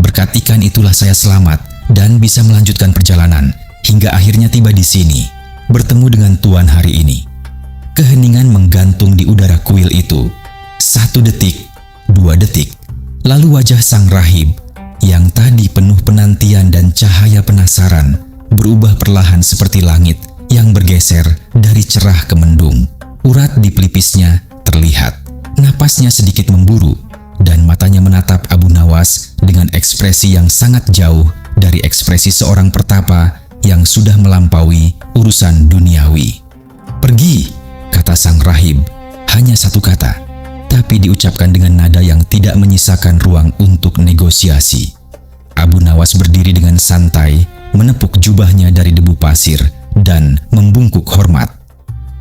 Berkat ikan itulah saya selamat dan bisa melanjutkan perjalanan hingga akhirnya tiba di sini, bertemu dengan Tuan hari ini." Keheningan menggantung di udara kuil itu. 1 detik, 2 detik, lalu wajah sang rahib yang tadi penuh penantian dan cahaya penasaran berubah perlahan seperti langit yang bergeser dari cerah ke mendung. Urat di pelipisnya terlihat, napasnya sedikit memburu, dan matanya menatap Abu Nawas dengan ekspresi yang sangat jauh dari ekspresi seorang pertapa yang sudah melampaui urusan duniawi. "Pergi," kata sang rahib, hanya 1 kata, tapi diucapkan dengan nada yang tidak menyisakan ruang untuk negosiasi. Abu Nawas berdiri dengan santai, menepuk jubahnya dari debu pasir, dan membungkuk hormat.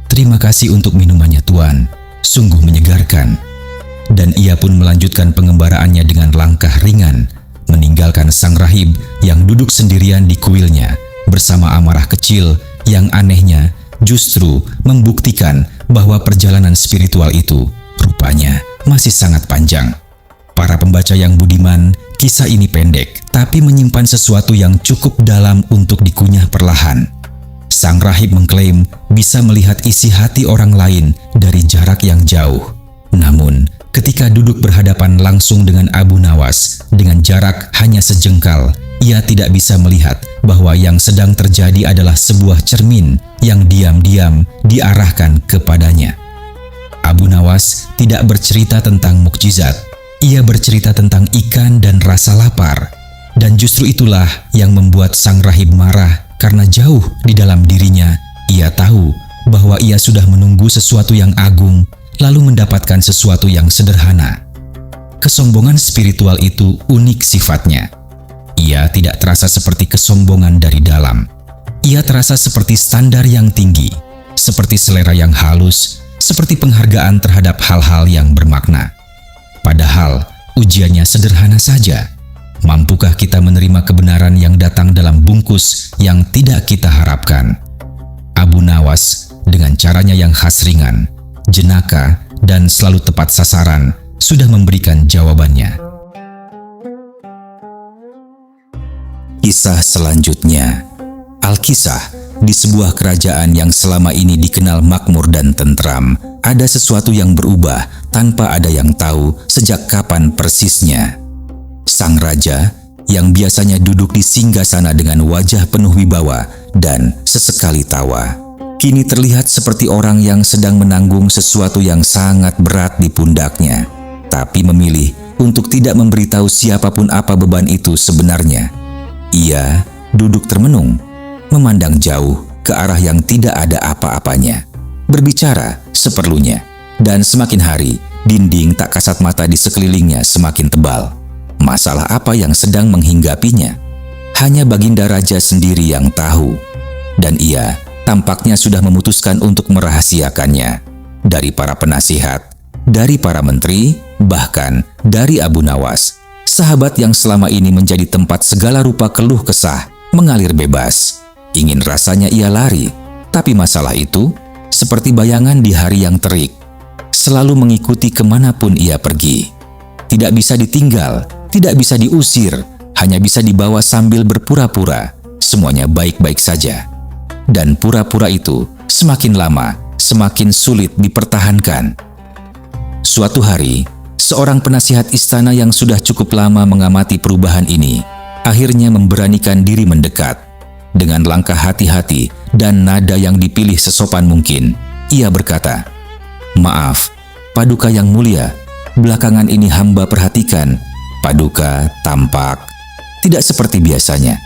"Terima kasih untuk minumannya Tuan, sungguh menyegarkan." Dan ia pun melanjutkan pengembaraannya dengan langkah ringan, meninggalkan sang rahib yang duduk sendirian di kuilnya bersama amarah kecil yang anehnya justru membuktikan bahwa perjalanan spiritual itu rupanya masih sangat panjang. Para pembaca yang budiman, kisah ini pendek tapi menyimpan sesuatu yang cukup dalam untuk dikunyah perlahan. Sang rahib mengklaim bisa melihat isi hati orang lain dari jarak yang jauh. Namun, ketika duduk berhadapan langsung dengan Abu Nawas dengan jarak hanya sejengkal, ia tidak bisa melihat bahwa yang sedang terjadi adalah sebuah cermin yang diam-diam diarahkan kepadanya. Abu Nawas tidak bercerita tentang mukjizat. Ia bercerita tentang ikan dan rasa lapar. Dan justru itulah yang membuat sang rahib marah karena jauh di dalam dirinya ia tahu bahwa ia sudah menunggu sesuatu yang agung lalu mendapatkan sesuatu yang sederhana. Kesombongan spiritual itu unik sifatnya. Ia tidak terasa seperti kesombongan dari dalam. Ia terasa seperti standar yang tinggi, seperti selera yang halus, seperti penghargaan terhadap hal-hal yang bermakna. Padahal ujiannya sederhana saja. Mampukah kita menerima kebenaran yang datang dalam bungkus yang tidak kita harapkan? Abu Nawas dengan caranya yang khas ringan, jenaka, dan selalu tepat sasaran sudah memberikan jawabannya. Kisah selanjutnya. Al-Kisah. Di sebuah kerajaan yang selama ini dikenal makmur dan tentram, ada sesuatu yang berubah tanpa ada yang tahu sejak kapan persisnya. Sang raja yang biasanya duduk di singgasana dengan wajah penuh wibawa dan sesekali tawa, kini terlihat seperti orang yang sedang menanggung sesuatu yang sangat berat di pundaknya, tapi memilih untuk tidak memberitahu siapapun apa beban itu sebenarnya. Ia duduk termenung, memandang jauh ke arah yang tidak ada apa-apanya, berbicara seperlunya, dan semakin hari, dinding tak kasat mata di sekelilingnya semakin tebal. Masalah apa yang sedang menghinggapinya? Hanya Baginda Raja sendiri yang tahu, dan ia tampaknya sudah memutuskan untuk merahasiakannya dari para penasihat, dari para menteri, bahkan dari Abu Nawas, sahabat yang selama ini menjadi tempat segala rupa keluh kesah mengalir bebas. Ingin rasanya ia lari, tapi masalah itu seperti bayangan di hari yang terik, selalu mengikuti kemanapun ia pergi. Tidak bisa ditinggal, Tidak bisa diusir, hanya bisa dibawa sambil berpura-pura. Semuanya baik-baik saja. Dan pura-pura itu semakin lama, semakin sulit dipertahankan. Suatu hari, seorang penasihat istana yang sudah cukup lama mengamati perubahan ini, akhirnya memberanikan diri mendekat. Dengan langkah hati-hati dan nada yang dipilih sesopan mungkin, ia berkata, "Maaf, Paduka yang mulia, belakangan ini hamba perhatikan, Paduka tampak tidak seperti biasanya.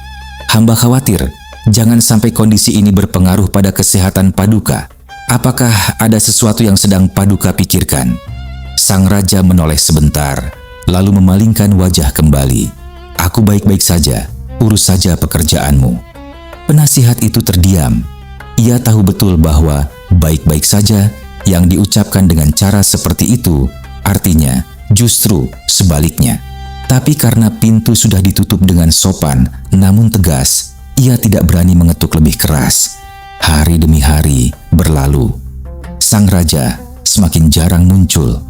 Hamba khawatir, jangan sampai kondisi ini berpengaruh pada kesehatan Paduka. Apakah ada sesuatu yang sedang Paduka pikirkan?" Sang raja menoleh sebentar, lalu memalingkan wajah kembali. "Aku baik-baik saja, urus saja pekerjaanmu." Penasihat itu terdiam. Ia tahu betul bahwa baik-baik saja yang diucapkan dengan cara seperti itu, artinya justru sebaliknya. Tapi karena pintu sudah ditutup dengan sopan namun tegas, ia tidak berani mengetuk lebih keras. Hari demi hari berlalu. Sang raja semakin jarang muncul.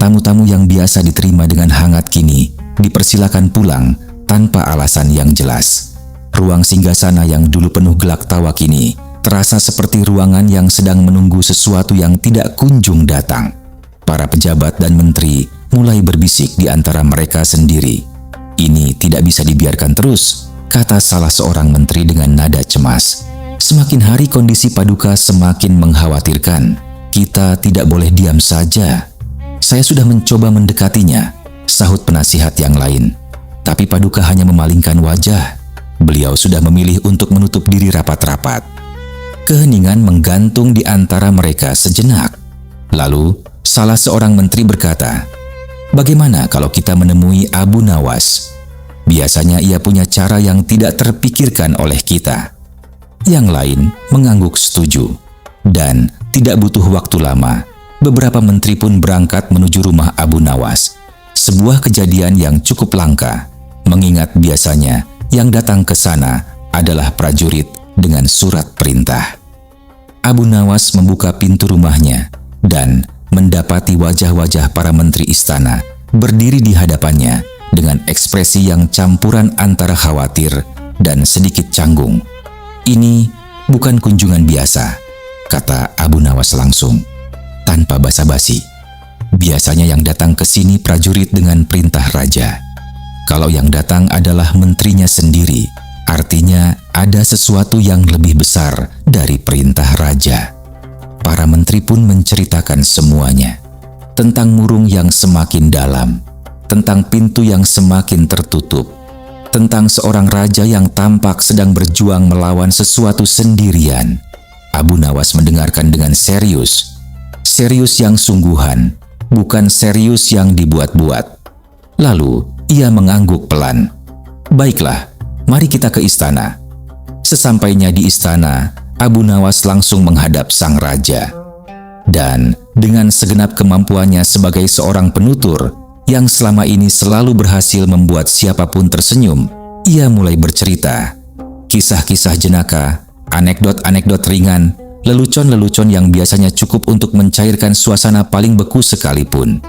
Tamu-tamu yang biasa diterima dengan hangat kini dipersilakan pulang tanpa alasan yang jelas. Ruang singgasana yang dulu penuh gelak tawa kini terasa seperti ruangan yang sedang menunggu sesuatu yang tidak kunjung datang. Para pejabat dan menteri mulai berbisik di antara mereka sendiri. "Ini tidak bisa dibiarkan terus," kata salah seorang menteri dengan nada cemas. "Semakin hari kondisi Paduka semakin mengkhawatirkan. Kita tidak boleh diam saja." "Saya sudah mencoba mendekatinya," sahut penasihat yang lain. "Tapi Paduka hanya memalingkan wajah. Beliau sudah memilih untuk menutup diri rapat-rapat." Keheningan menggantung di antara mereka sejenak. Lalu, salah seorang menteri berkata, "Bagaimana kalau kita menemui Abu Nawas? Biasanya ia punya cara yang tidak terpikirkan oleh kita." Yang lain mengangguk setuju. Dan tidak butuh waktu lama, beberapa menteri pun berangkat menuju rumah Abu Nawas. Sebuah kejadian yang cukup langka, mengingat biasanya yang datang ke sana adalah prajurit dengan surat perintah. Abu Nawas membuka pintu rumahnya dan mendapati wajah-wajah para menteri istana berdiri di hadapannya dengan ekspresi yang campuran antara khawatir dan sedikit canggung. "Ini bukan kunjungan biasa," kata Abu Nawas langsung, tanpa basa-basi. "Biasanya yang datang ke sini prajurit dengan perintah raja. Kalau yang datang adalah menterinya sendiri, artinya ada sesuatu yang lebih besar dari perintah raja." Para menteri pun menceritakan semuanya. Tentang murung yang semakin dalam, tentang pintu yang semakin tertutup, tentang seorang raja yang tampak sedang berjuang melawan sesuatu sendirian. Abu Nawas mendengarkan dengan serius. Serius yang sungguhan, bukan serius yang dibuat-buat. Lalu, ia mengangguk pelan. "Baiklah, mari kita ke istana." Sesampainya di istana, Abu Nawas langsung menghadap sang raja. Dan dengan segenap kemampuannya sebagai seorang penutur yang selama ini selalu berhasil membuat siapapun tersenyum, ia mulai bercerita. Kisah-kisah jenaka, anekdot-anekdot ringan, lelucon-lelucon yang biasanya cukup untuk mencairkan suasana paling beku sekalipun.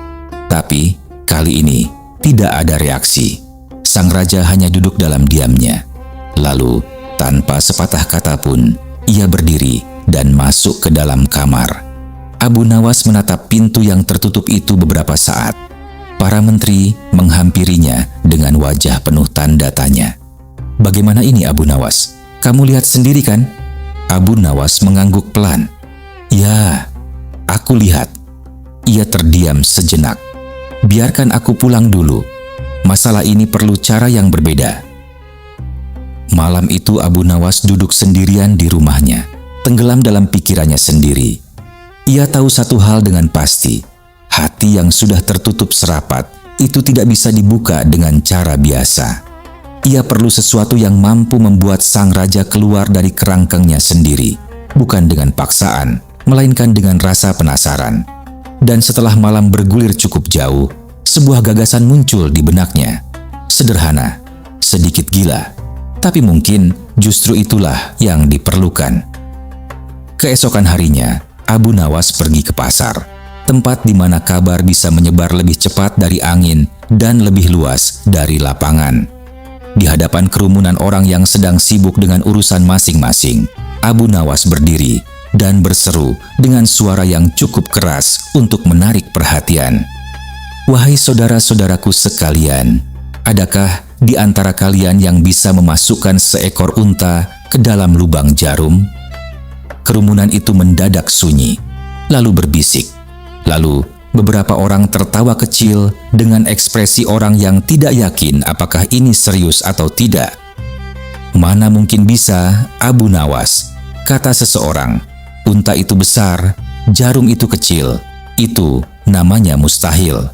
Tapi kali ini tidak ada reaksi. Sang raja hanya duduk dalam diamnya. Lalu, tanpa sepatah kata pun, ia berdiri dan masuk ke dalam kamar. Abu Nawas menatap pintu yang tertutup itu beberapa saat. Para menteri menghampirinya dengan wajah penuh tanda tanya. "Bagaimana ini Abu Nawas? Kamu lihat sendiri kan?" Abu Nawas mengangguk pelan. "Ya, aku lihat." Ia terdiam sejenak. "Biarkan aku pulang dulu. Masalah ini perlu cara yang berbeda." Malam itu Abu Nawas duduk sendirian di rumahnya, tenggelam dalam pikirannya sendiri. Ia tahu satu hal dengan pasti, hati yang sudah tertutup serapat itu tidak bisa dibuka dengan cara biasa. Ia perlu sesuatu yang mampu membuat sang raja keluar dari kerangkengnya sendiri, bukan dengan paksaan, melainkan dengan rasa penasaran. Dan setelah malam bergulir cukup jauh, sebuah gagasan muncul di benaknya. Sederhana, sedikit gila, tapi mungkin justru itulah yang diperlukan. Keesokan harinya, Abu Nawas pergi ke pasar. tempat di mana kabar bisa menyebar lebih cepat dari angin dan lebih luas dari lapangan. Di hadapan kerumunan orang yang sedang sibuk dengan urusan masing-masing, Abu Nawas berdiri dan berseru dengan suara yang cukup keras untuk menarik perhatian. "Wahai saudara-saudaraku sekalian, adakah di antara kalian yang bisa memasukkan seekor unta ke dalam lubang jarum?" Kerumunan itu mendadak sunyi, lalu berbisik. Lalu beberapa orang tertawa kecil dengan ekspresi orang yang tidak yakin apakah ini serius atau tidak. "Mana mungkin bisa, Abu Nawas," kata seseorang. "Unta itu besar, jarum itu kecil. Itu namanya mustahil."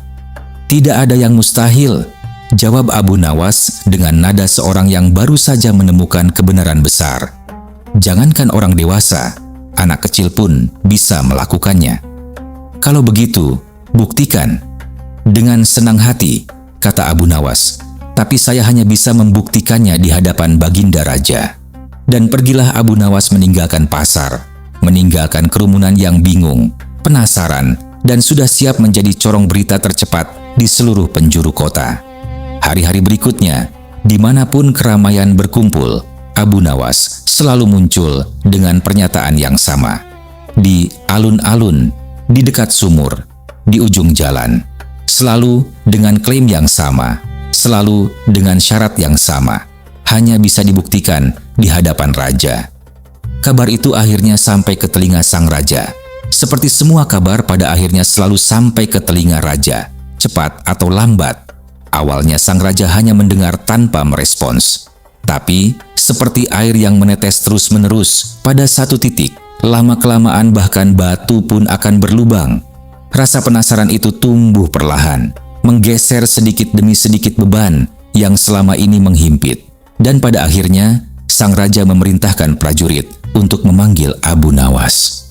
"Tidak ada yang mustahil," jawab Abu Nawas dengan nada seorang yang baru saja menemukan kebenaran besar. "Jangankan orang dewasa, anak kecil pun bisa melakukannya." "Kalau begitu, buktikan." "Dengan senang hati," kata Abu Nawas, "tapi saya hanya bisa membuktikannya di hadapan Baginda Raja." Dan pergilah Abu Nawas meninggalkan pasar, meninggalkan kerumunan yang bingung, penasaran, dan sudah siap menjadi corong berita tercepat di seluruh penjuru kota. Hari-hari berikutnya, dimanapun keramaian berkumpul, Abu Nawas selalu muncul dengan pernyataan yang sama. Di alun-alun, di dekat sumur, di ujung jalan, selalu dengan klaim yang sama, selalu dengan syarat yang sama, hanya bisa dibuktikan di hadapan raja. Kabar itu akhirnya sampai ke telinga sang raja. Seperti semua kabar pada akhirnya selalu sampai ke telinga raja, cepat atau lambat. Awalnya sang raja hanya mendengar tanpa merespons. Tapi, seperti air yang menetes terus-menerus, pada satu titik, lama-kelamaan bahkan batu pun akan berlubang. Rasa penasaran itu tumbuh perlahan, menggeser sedikit demi sedikit beban yang selama ini menghimpit. Dan pada akhirnya, sang raja memerintahkan prajurit untuk memanggil Abu Nawas.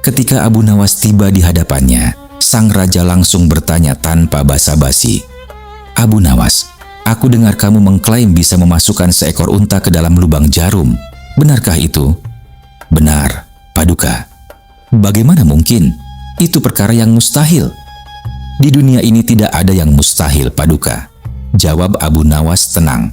Ketika Abu Nawas tiba di hadapannya, sang raja langsung bertanya tanpa basa-basi, "Abu Nawas, aku dengar kamu mengklaim bisa memasukkan seekor unta ke dalam lubang jarum. Benarkah itu?" "Benar, Paduka." "Bagaimana mungkin? Itu perkara yang mustahil." "Di dunia ini tidak ada yang mustahil, Paduka," jawab Abu Nawas tenang.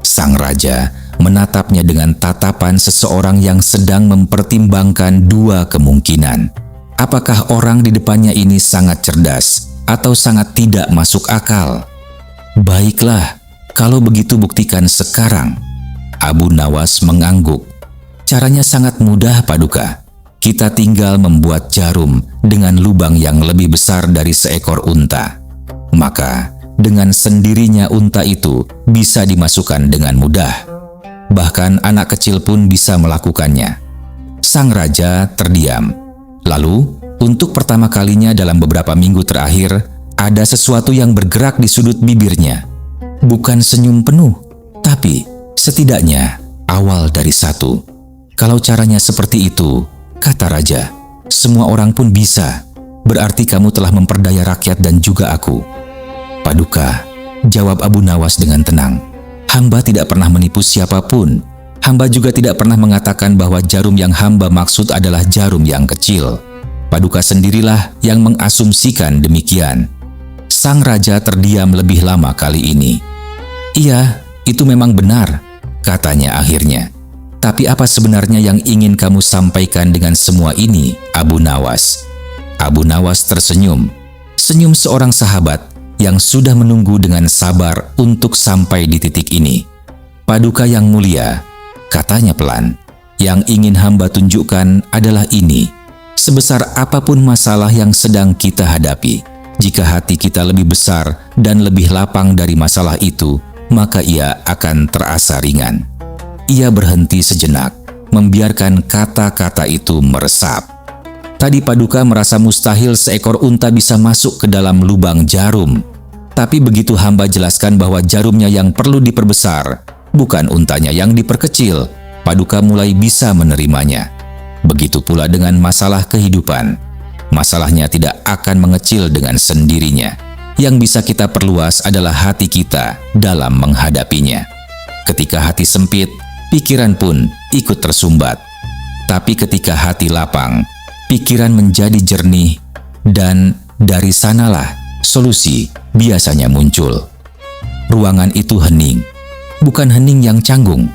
Sang raja menatapnya dengan tatapan seseorang yang sedang mempertimbangkan dua kemungkinan. Apakah orang di depannya ini sangat cerdas atau sangat tidak masuk akal? "Baiklah, kalau begitu buktikan sekarang." Abu Nawas mengangguk. "Caranya sangat mudah, Paduka. Kita tinggal membuat jarum dengan lubang yang lebih besar dari seekor unta. Maka, dengan sendirinya unta itu bisa dimasukkan dengan mudah. Bahkan anak kecil pun bisa melakukannya." Sang raja terdiam. Lalu, untuk pertama kalinya dalam beberapa minggu terakhir, ada sesuatu yang bergerak di sudut bibirnya. Bukan senyum penuh, tapi setidaknya awal dari satu. "Kalau caranya seperti itu," kata raja, "semua orang pun bisa. Berarti kamu telah memperdaya rakyat dan juga aku." "Paduka," jawab Abu Nawas dengan tenang, "hamba tidak pernah menipu siapapun. Hamba juga tidak pernah mengatakan bahwa jarum yang hamba maksud adalah jarum yang kecil. Paduka sendirilah yang mengasumsikan demikian." Sang raja terdiam lebih lama kali ini. "Iya, itu memang benar," katanya akhirnya. "Tapi apa sebenarnya yang ingin kamu sampaikan dengan semua ini, Abu Nawas?" Abu Nawas tersenyum, senyum seorang sahabat yang sudah menunggu dengan sabar untuk sampai di titik ini. "Paduka yang mulia," katanya pelan, "yang ingin hamba tunjukkan adalah ini. Sebesar apapun masalah yang sedang kita hadapi, jika hati kita lebih besar dan lebih lapang dari masalah itu, maka ia akan terasa ringan." Ia berhenti sejenak, membiarkan kata-kata itu meresap. "Tadi Paduka merasa mustahil seekor unta bisa masuk ke dalam lubang jarum. Tapi begitu hamba jelaskan bahwa jarumnya yang perlu diperbesar, bukan untanya yang diperkecil, Paduka mulai bisa menerimanya. Begitu pula dengan masalah kehidupan. Masalahnya tidak akan mengecil dengan sendirinya. Yang bisa kita perluas adalah hati kita dalam menghadapinya. Ketika hati sempit, pikiran pun ikut tersumbat. Tapi ketika hati lapang, pikiran menjadi jernih, dan dari sanalah solusi biasanya muncul. Ruangan itu hening, bukan hening yang canggung,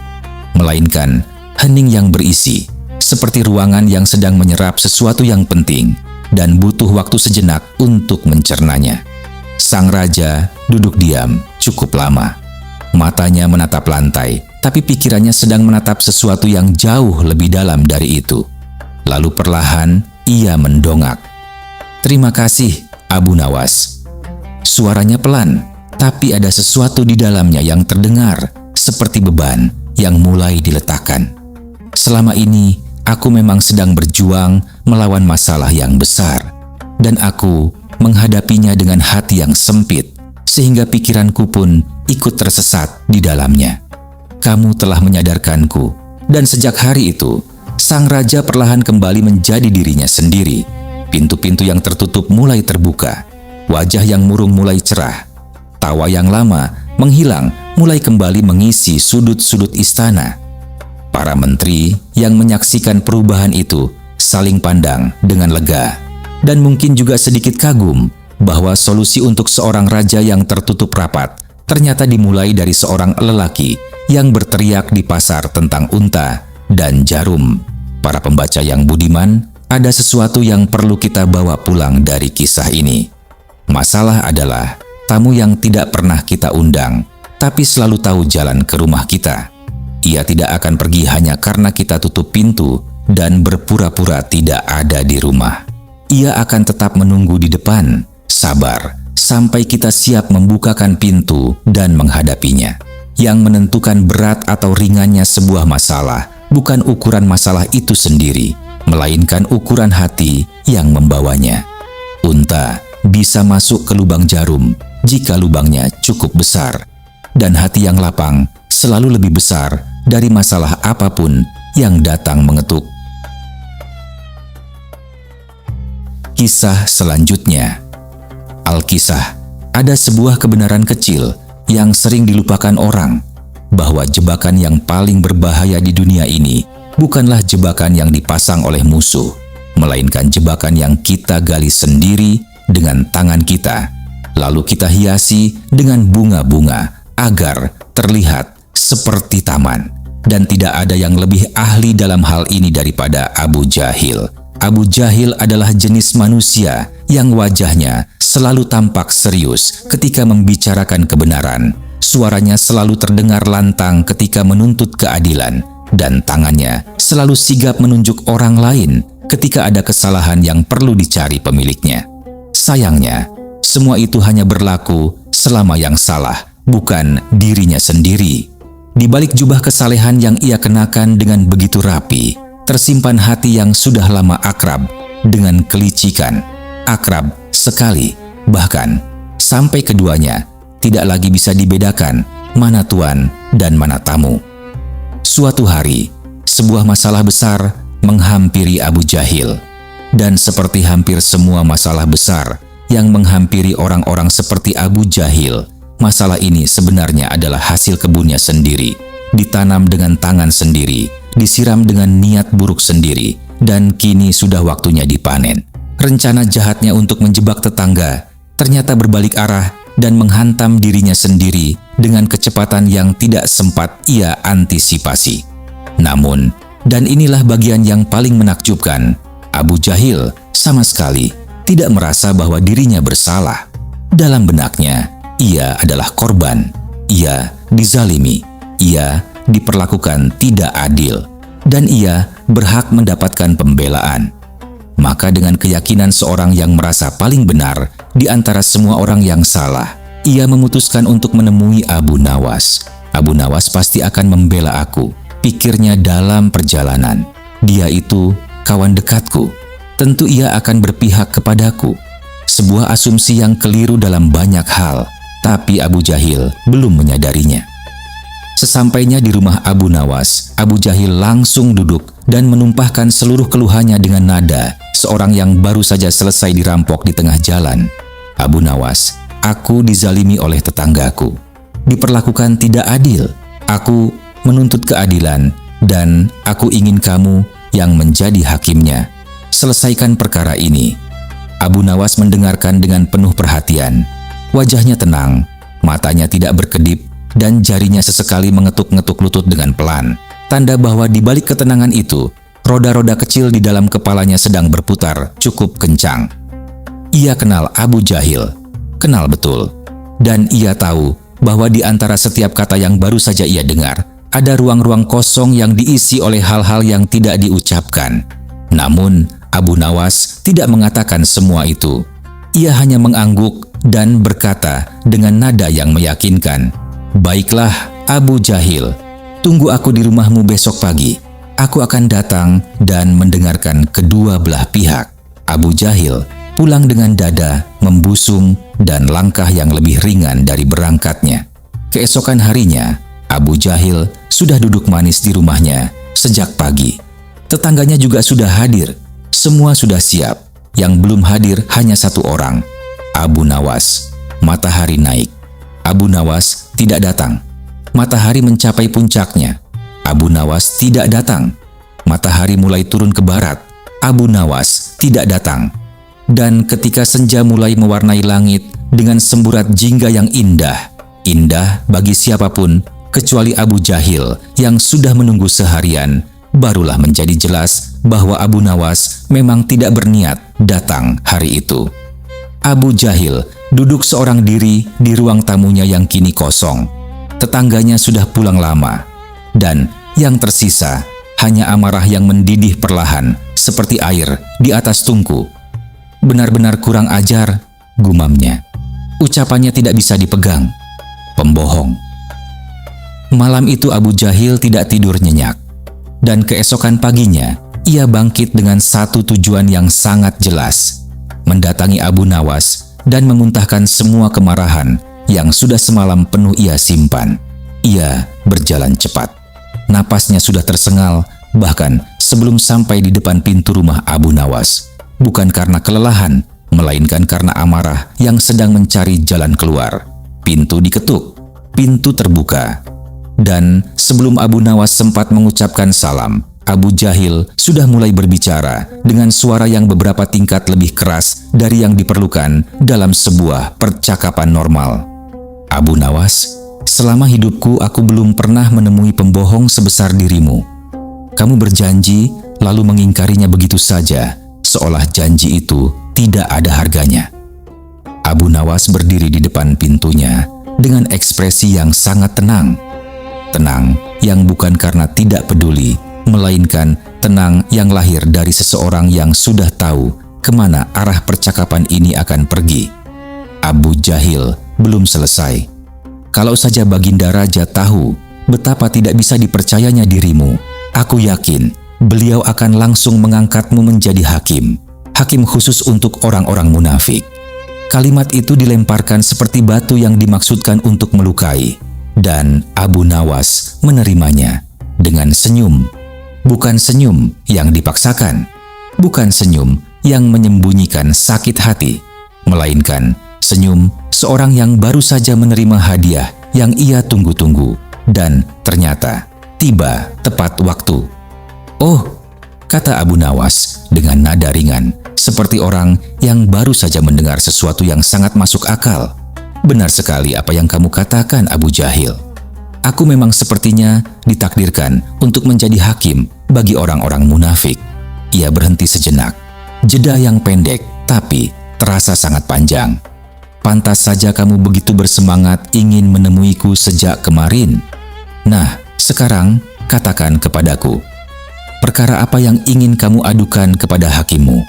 melainkan hening yang berisi, seperti ruangan yang sedang menyerap sesuatu yang penting dan butuh waktu sejenak untuk mencernanya. Sang raja duduk diam cukup lama. Matanya menatap lantai, tapi pikirannya sedang menatap sesuatu yang jauh lebih dalam dari itu. Lalu perlahan ia mendongak. "Terima kasih, Abu Nawas." Suaranya pelan, tapi ada sesuatu di dalamnya yang terdengar seperti beban yang mulai diletakkan. "Selama ini, aku memang sedang berjuang melawan masalah yang besar, dan aku menghadapinya dengan hati yang sempit, sehingga pikiranku pun ikut tersesat di dalamnya. Kamu telah menyadarkanku, dan sejak hari itu, sang raja perlahan kembali menjadi dirinya sendiri. Pintu-pintu yang tertutup mulai terbuka, wajah yang murung mulai cerah, tawa yang lama menghilang mulai kembali mengisi sudut-sudut istana. Para menteri yang menyaksikan perubahan itu saling pandang dengan lega, dan mungkin juga sedikit kagum bahwa solusi untuk seorang raja yang tertutup rapat ternyata dimulai dari seorang lelaki yang berteriak di pasar tentang unta dan jarum. Para pembaca yang budiman, ada sesuatu yang perlu kita bawa pulang dari kisah ini. Masalah adalah tamu yang tidak pernah kita undang, tapi selalu tahu jalan ke rumah kita. Ia tidak akan pergi hanya karena kita tutup pintu dan berpura-pura tidak ada di rumah. Ia akan tetap menunggu di depan, sabar, sampai kita siap membukakan pintu dan menghadapinya. Yang menentukan berat atau ringannya sebuah masalah bukan ukuran masalah itu sendiri, melainkan ukuran hati yang membawanya. Unta bisa masuk ke lubang jarum jika lubangnya cukup besar, dan hati yang lapang selalu lebih besar dari masalah apapun yang datang mengetuk. Kisah selanjutnya. Alkisah, ada sebuah kebenaran kecil yang sering dilupakan orang, bahwa jebakan yang paling berbahaya di dunia ini bukanlah jebakan yang dipasang oleh musuh, melainkan jebakan yang kita gali sendiri dengan tangan kita, lalu kita hiasi dengan bunga-bunga agar terlihat seperti taman. Dan tidak ada yang lebih ahli dalam hal ini daripada Abu Jahil. Abu Jahil adalah jenis manusia yang wajahnya selalu tampak serius ketika membicarakan kebenaran. Suaranya selalu terdengar lantang ketika menuntut keadilan, dan tangannya selalu sigap menunjuk orang lain ketika ada kesalahan yang perlu dicari pemiliknya. Sayangnya, semua itu hanya berlaku selama yang salah, bukan dirinya sendiri. Di balik jubah kesalehan yang ia kenakan dengan begitu rapi, tersimpan hati yang sudah lama akrab dengan kelicikan. Akrab sekali, bahkan sampai keduanya tidak lagi bisa dibedakan mana tuan dan mana tamu. Suatu hari, sebuah masalah besar menghampiri Abu Jahil. Dan seperti hampir semua masalah besar yang menghampiri orang-orang seperti Abu Jahil, masalah ini sebenarnya adalah hasil kebunnya sendiri, ditanam dengan tangan sendiri, disiram dengan niat buruk sendiri, dan kini sudah waktunya dipanen. Rencana jahatnya untuk menjebak tetangga ternyata berbalik arah dan menghantam dirinya sendiri dengan kecepatan yang tidak sempat ia antisipasi. Namun, dan inilah bagian yang paling menakjubkan, Abu Jahil sama sekali tidak merasa bahwa dirinya bersalah. Dalam benaknya, ia adalah korban, ia dizalimi, ia diperlakukan tidak adil, dan ia berhak mendapatkan pembelaan. Maka dengan keyakinan seorang yang merasa paling benar di antara semua orang yang salah, ia memutuskan untuk menemui Abu Nawas. Abu Nawas pasti akan membela aku, pikirnya dalam perjalanan. Dia itu kawan dekatku, tentu ia akan berpihak kepadaku. Sebuah asumsi yang keliru dalam banyak hal, tapi Abu Jahil belum menyadarinya. Sesampainya di rumah Abu Nawas, Abu Jahil langsung duduk dan menumpahkan seluruh keluhannya dengan nada seorang yang baru saja selesai dirampok di tengah jalan. Abu Nawas, aku dizalimi oleh tetanggaku, diperlakukan tidak adil. Aku menuntut keadilan dan aku ingin kamu yang menjadi hakimnya. Selesaikan perkara ini. Abu Nawas mendengarkan dengan penuh perhatian. Wajahnya tenang, matanya tidak berkedip, dan jarinya sesekali mengetuk-ngetuk lutut dengan pelan. Tanda bahwa di balik ketenangan itu, roda-roda kecil di dalam kepalanya sedang berputar cukup kencang. Ia kenal Abu Jahil, kenal betul. Dan ia tahu bahwa di antara setiap kata yang baru saja ia dengar, ada ruang-ruang kosong yang diisi oleh hal-hal yang tidak diucapkan. Namun, Abu Nawas tidak mengatakan semua itu. Ia hanya mengangguk dan berkata dengan nada yang meyakinkan, "Baiklah, Abu Jahil, tunggu aku di rumahmu besok pagi. Aku akan datang dan mendengarkan kedua belah pihak." Abu Jahil pulang dengan dada membusung dan langkah yang lebih ringan dari berangkatnya. Keesokan harinya, Abu Jahil sudah duduk manis di rumahnya sejak pagi. Tetangganya juga sudah hadir. Semua sudah siap. Yang belum hadir hanya satu orang, Abu Nawas. Matahari naik. Abu Nawas tidak datang. Matahari mencapai puncaknya. Abu Nawas tidak datang. Matahari mulai turun ke barat. Abu Nawas tidak datang. Dan ketika senja mulai mewarnai langit dengan semburat jingga yang indah, indah bagi siapapun kecuali Abu Jahil yang sudah menunggu seharian, barulah menjadi jelas bahwa Abu Nawas memang tidak berniat datang hari itu. Abu Jahil duduk seorang diri di ruang tamunya yang kini kosong. Tetangganya sudah pulang lama, dan yang tersisa hanya amarah yang mendidih perlahan seperti air di atas tungku. Benar-benar kurang ajar, gumamnya. Ucapannya tidak bisa dipegang. Pembohong. Malam itu Abu Jahil tidak tidur nyenyak. Dan keesokan paginya, ia bangkit dengan satu tujuan yang sangat jelas, mendatangi Abu Nawas dan memuntahkan semua kemarahan yang sudah semalam penuh ia simpan. Ia berjalan cepat. Napasnya sudah tersengal, bahkan sebelum sampai di depan pintu rumah Abu Nawas. Bukan karena kelelahan, melainkan karena amarah yang sedang mencari jalan keluar. Pintu diketuk, pintu terbuka. Dan sebelum Abu Nawas sempat mengucapkan salam, Abu Jahil sudah mulai berbicara dengan suara yang beberapa tingkat lebih keras dari yang diperlukan dalam sebuah percakapan normal. "Abu Nawas, selama hidupku aku belum pernah menemui pembohong sebesar dirimu. Kamu berjanji lalu mengingkarinya begitu saja, seolah janji itu tidak ada harganya." Abu Nawas berdiri di depan pintunya dengan ekspresi yang sangat tenang. Tenang yang bukan karena tidak peduli, melainkan tenang yang lahir dari seseorang yang sudah tahu kemana arah percakapan ini akan pergi. Abu Jahil belum selesai. "Kalau saja Baginda Raja tahu betapa tidak bisa dipercayanya dirimu, aku yakin beliau akan langsung mengangkatmu menjadi hakim. Hakim khusus untuk orang-orang munafik." Kalimat itu dilemparkan seperti batu yang dimaksudkan untuk melukai. Dan Abu Nawas menerimanya dengan senyum. Bukan senyum yang dipaksakan, bukan senyum yang menyembunyikan sakit hati, melainkan senyum seorang yang baru saja menerima hadiah yang ia tunggu-tunggu dan ternyata tiba tepat waktu. "Oh," kata Abu Nawas dengan nada ringan, seperti orang yang baru saja mendengar sesuatu yang sangat masuk akal. "Benar sekali apa yang kamu katakan, Abu Jahil. Aku memang sepertinya ditakdirkan untuk menjadi hakim bagi orang-orang munafik." Ia berhenti sejenak. Jeda yang pendek tapi terasa sangat panjang. "Pantas saja kamu begitu bersemangat ingin menemuiku sejak kemarin. Nah, sekarang katakan kepadaku, perkara apa yang ingin kamu adukan kepada hakimmu?"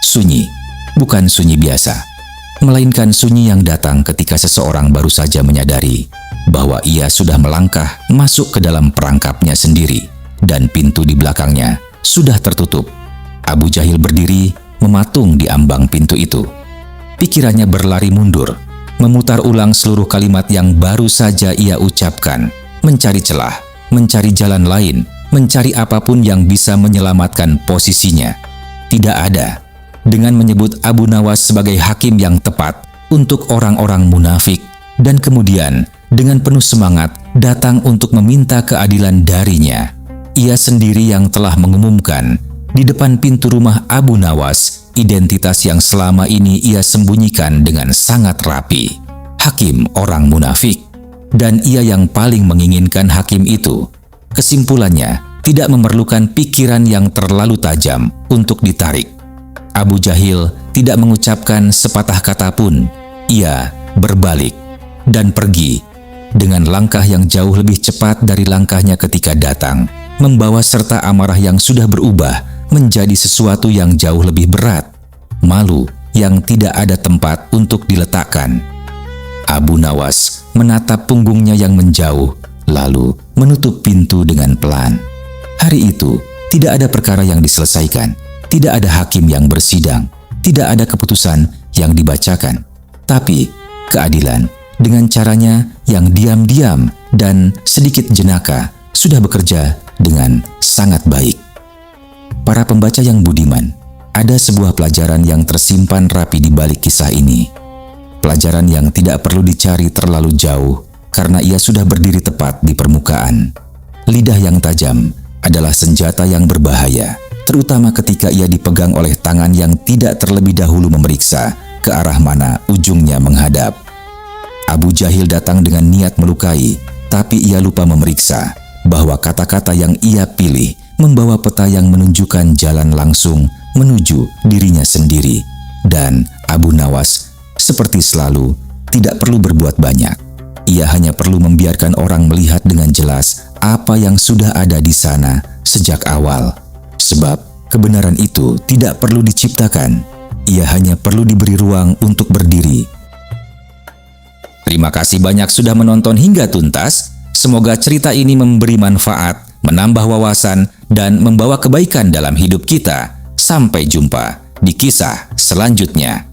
Sunyi, bukan sunyi biasa, melainkan sunyi yang datang ketika seseorang baru saja menyadari bahwa ia sudah melangkah masuk ke dalam perangkapnya sendiri dan pintu di belakangnya sudah tertutup. Abu Jahil berdiri mematung di ambang pintu itu. Pikirannya berlari mundur, memutar ulang seluruh kalimat yang baru saja ia ucapkan, mencari celah, mencari jalan lain, mencari apapun yang bisa menyelamatkan posisinya. Tidak ada. Dengan menyebut Abu Nawas sebagai hakim yang tepat untuk orang-orang munafik, dan kemudian dengan penuh semangat datang untuk meminta keadilan darinya. Ia sendiri yang telah mengumumkan Di depan pintu rumah Abu Nawas, identitas yang selama ini ia sembunyikan dengan sangat rapi. Hakim orang munafik. Dan ia yang paling menginginkan Hakim itu. Kesimpulannya, tidak memerlukan pikiran yang terlalu tajam untuk ditarik. Abu Jahil tidak mengucapkan sepatah kata pun. Ia berbalik dan pergi dengan langkah yang jauh lebih cepat dari langkahnya ketika datang, membawa serta amarah yang sudah berubah menjadi sesuatu yang jauh lebih berat, malu yang tidak ada tempat untuk diletakkan. Abu Nawas menatap punggungnya yang menjauh, lalu menutup pintu dengan pelan. Hari itu, tidak ada perkara yang diselesaikan, tidak ada hakim yang bersidang, tidak ada keputusan yang dibacakan. Tapi, keadilan dengan caranya yang diam-diam dan sedikit jenaka sudah bekerja dengan sangat baik. Para pembaca yang budiman, ada sebuah pelajaran yang tersimpan rapi di balik kisah ini. Pelajaran yang tidak perlu dicari terlalu jauh karena ia sudah berdiri tepat di permukaan. Lidah yang tajam adalah senjata yang berbahaya, terutama ketika ia dipegang oleh tangan yang tidak terlebih dahulu memeriksa ke arah mana ujungnya menghadap. Abu Jahil datang dengan niat melukai, tapi ia lupa memeriksa bahwa kata-kata yang ia pilih membawa peta yang menunjukkan jalan langsung menuju dirinya sendiri. Dan Abu Nawas, seperti selalu, tidak perlu berbuat banyak. Ia hanya perlu membiarkan orang melihat dengan jelas apa yang sudah ada di sana sejak awal. Sebab kebenaran itu tidak perlu diciptakan. Ia hanya perlu diberi ruang untuk berdiri. Terima kasih banyak sudah menonton hingga tuntas. Semoga cerita ini memberi manfaat, menambah wawasan, dan membawa kebaikan dalam hidup kita. Sampai jumpa di kisah selanjutnya.